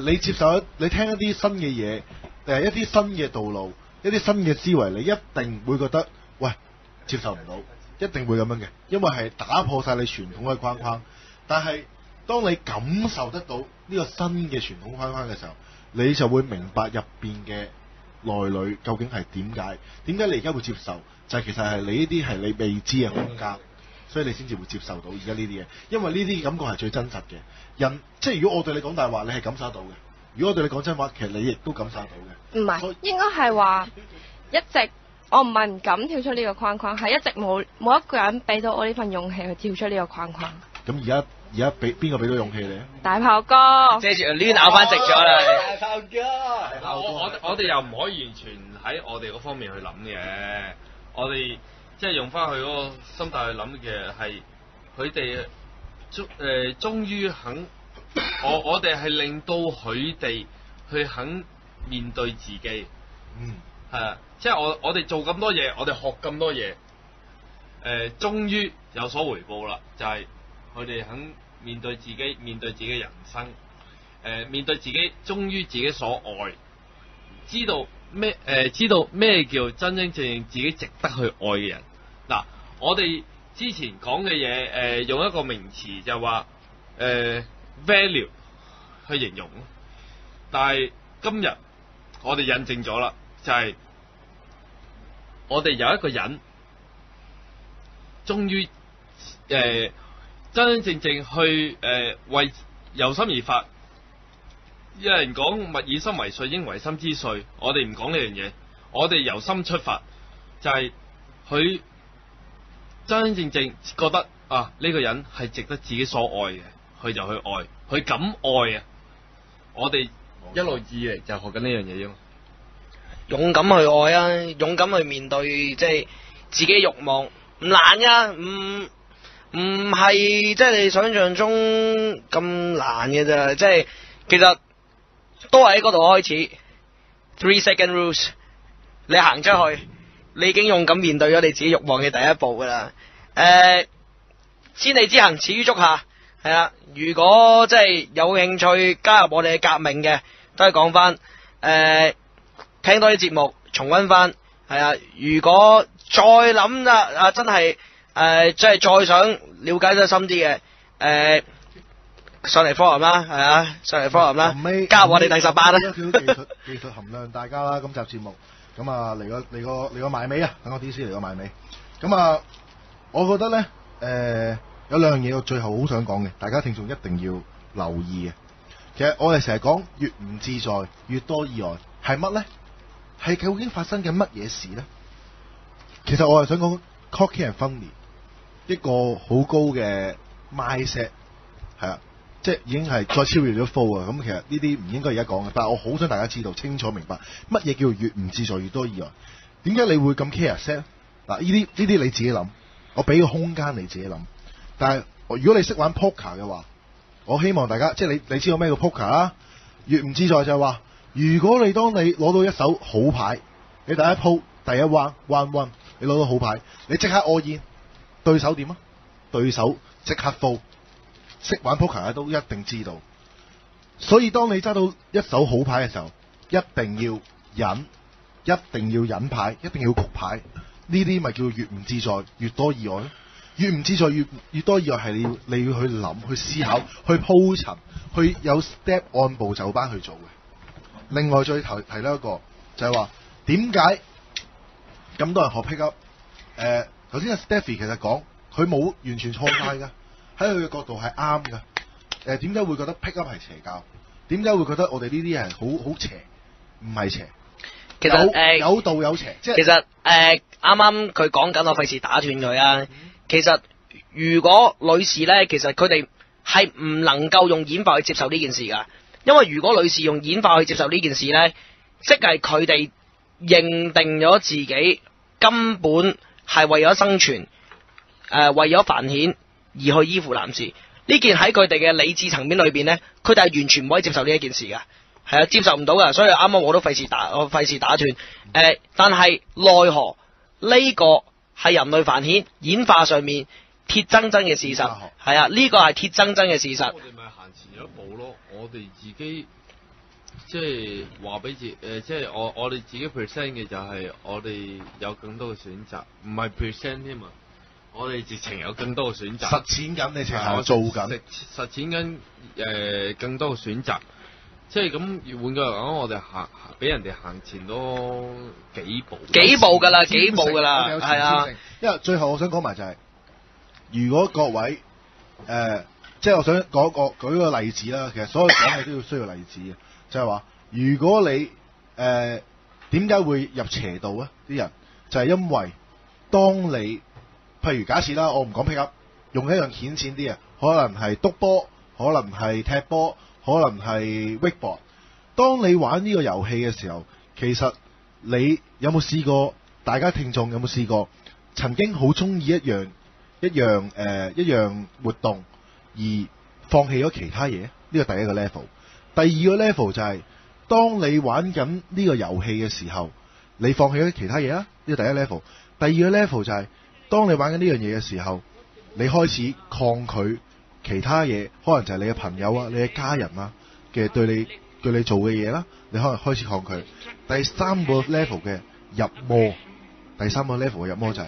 S1: 你接受你聽一啲新嘅嘢，一啲新嘅道路，一啲新嘅思維，你一定會覺得喂接受唔到，一定會咁樣嘅，因為係打破晒你傳統嘅框框。但係當你感受得到呢個新嘅傳統框框嘅時候，你就會明白入邊嘅內裏究竟係點解你而家會接受，就係其實係你呢啲係你未知嘅空間。所以你先至會接受到而家呢啲嘢，因為呢啲感覺係最真實嘅。人即係如果我對你講大話，你係感受到嘅；如果我對你講真話，其實你亦都感受到嘅。
S15: 唔係，應該係話一直我唔係唔敢跳出呢個框框，係一直冇一個人俾到我呢份勇氣去跳出呢個框框。
S1: 咁而家俾邊個俾到勇氣你啊？
S15: 大炮哥，
S5: 遮住攣咬翻直咗啦！
S6: 大炮哥，我哋又唔可以完全喺我哋嗰方面去諗嘅，我哋。即係用翻佢嗰個心態去諗嘅係，佢哋終於肯，我哋係令到佢哋去肯面對自己，係啊，即係我哋做咁多嘢，我哋學咁多嘢，終於有所回報啦，就係佢哋肯面對自己，面對自己人生，面對自己，忠於自己所愛，知道咩叫真真正正自己值得去愛嘅人。嗱，我哋之前講嘅嘢，用一個名詞就話value 去形容，但係今日我哋印證咗啦，就係、我哋有一個人，終於真真正正去為由心而發。有人講物以心為稅，應為心之稅，我哋唔講呢樣嘢，我哋由心出發，就係、佢真真正正覺得啊呢、個人係值得自己所愛嘅，佢就去愛，佢敢愛啊！我哋一路以嚟就學緊呢樣嘢啫嘛。
S5: 勇敢去愛啊，勇敢去面對即係自己慾望，唔難噶，唔係即係你想象中咁難嘅咋，即係其實都係喺嗰度開始。3 second rules， 你行出去，你已經勇敢面對咗你自己慾望嘅第一步噶啦。千里之行，始於足下。係啦，如果即係有興趣加入我哋嘅革命嘅，都係講翻聽多啲節目，重溫翻。係啊，如果再諗啦真係即係再想了解得深啲嘅，上嚟 forum 啦，係啊，上嚟 forum 啦，加入我哋第18啦。
S4: 技術含量大家啦，今集節目咁啊嚟個埋尾啊，等我 DC 嚟個埋尾。咁啊，我覺得咧有兩樣嘢我最後好想講嘅，大家聽眾一定要留意嘅。其實我哋成日講越唔自在越多意外，係乜咧？係究竟發生緊乜嘢事咧？其實我係想講 cocky and funny 一個好高嘅 mindset， 係啊，即係已經係再超越咗 flow 啊！咁其實呢啲唔應該而家講嘅，但係我好想大家知道清楚明白乜嘢叫越唔自在越多意外。點解你會咁 care set？ 嗱，呢啲你自己諗，我俾個空間你自己諗。但係如果你識玩 poker 嘅話，我希望大家即係你知道咩叫 poker 啦。越唔自在就係話，如果當你攞到一手好牌，你第一鋪第一彎 one， 你攞到好牌，你即刻 all in，對手點啊？對手即刻 fold。識玩 poker 嘅都一定知道。所以當你揸到一手好牌嘅時候，一定要忍牌，一定要焗牌。呢啲咪叫越唔自在越多意外。越唔知在越多意外係你要去諗、去思考、去鋪陳、去有 step 按部就班去做嘅。另外再提到一個就係話點解咁多人學 pick up？ 頭先阿 Stephy 其實講佢冇完全錯晒㗎，喺佢嘅角度係啱㗎。點解會覺得 pick up 係邪教？點解會覺得我哋呢啲人好邪？唔係邪，
S5: 其實
S4: 有道有邪。即係
S5: 其實啱啱佢講緊，我費事打斷佢啊。其實如果女士呢，其實佢哋係唔能夠用演化去接受呢件事噶，因為如果女士用演化去接受呢件事呢，即係佢哋認定咗自己根本係為咗生存，為咗繁衍而去依附男士。呢件喺佢哋嘅理智層面裏邊呢，佢哋係完全唔可以接受呢一件事噶，係啊，接受唔到噶。所以啱啱我都費事打斷。但係奈何呢個係人類繁衍演化上面鐵錚錚嘅事實，係啊，呢個係鐵錚錚嘅事實。
S6: 我哋咪行前咗一步咯，我哋自己即係話俾即係我哋自己 present 嘅就係我哋有更多嘅選擇，唔係 present 添啊！我哋直情有更多嘅選擇，
S4: 實踐緊，你直情做緊，
S6: 實踐緊更多嘅選擇。即係咁換句嚟講，我哋比人哋行前多幾步㗎啦，係啊。
S4: 因為最後我想講埋就係、如果各位即係我想舉個例子啦。其實所有講嘢都要需要例子嘅，就係話如果你點解會入邪道啊？啲人就係因為當你譬如假設啦，我唔講 pick up，用一樣顯淺啲啊，可能係篤波，可能係踢波。可能係 wakeboard。當你玩呢個遊戲嘅時候，其實你有冇試過？大家聽眾有冇試過？曾經好中意一樣活動，而放棄咗其他嘢。呢個第一個 level。第二個 level 就係、當你玩緊呢個遊戲嘅時候，你放棄咗其他嘢啦。呢個第一 level。第二個 level 就係、當你玩緊呢樣嘢嘅時候，你開始抗拒其他嘢，可能就係你嘅朋友啊、你嘅家人啊嘅對你做嘅嘢啦，你可能開始抗拒。第三個 level 嘅入魔，就係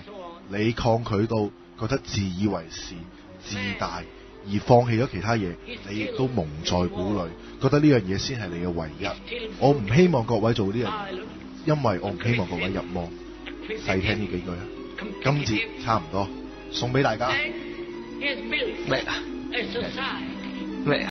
S4: 你抗拒到覺得自以為是、自大，
S1: 而放棄咗其他嘢，你亦都蒙在鼓裏，覺得呢樣嘢先係你嘅唯一。我唔希望各位做呢樣嘢，因為我唔希望各位入魔。細聽呢幾句啊，今節差唔多，送俾大家。
S5: 咩啊？咩啊？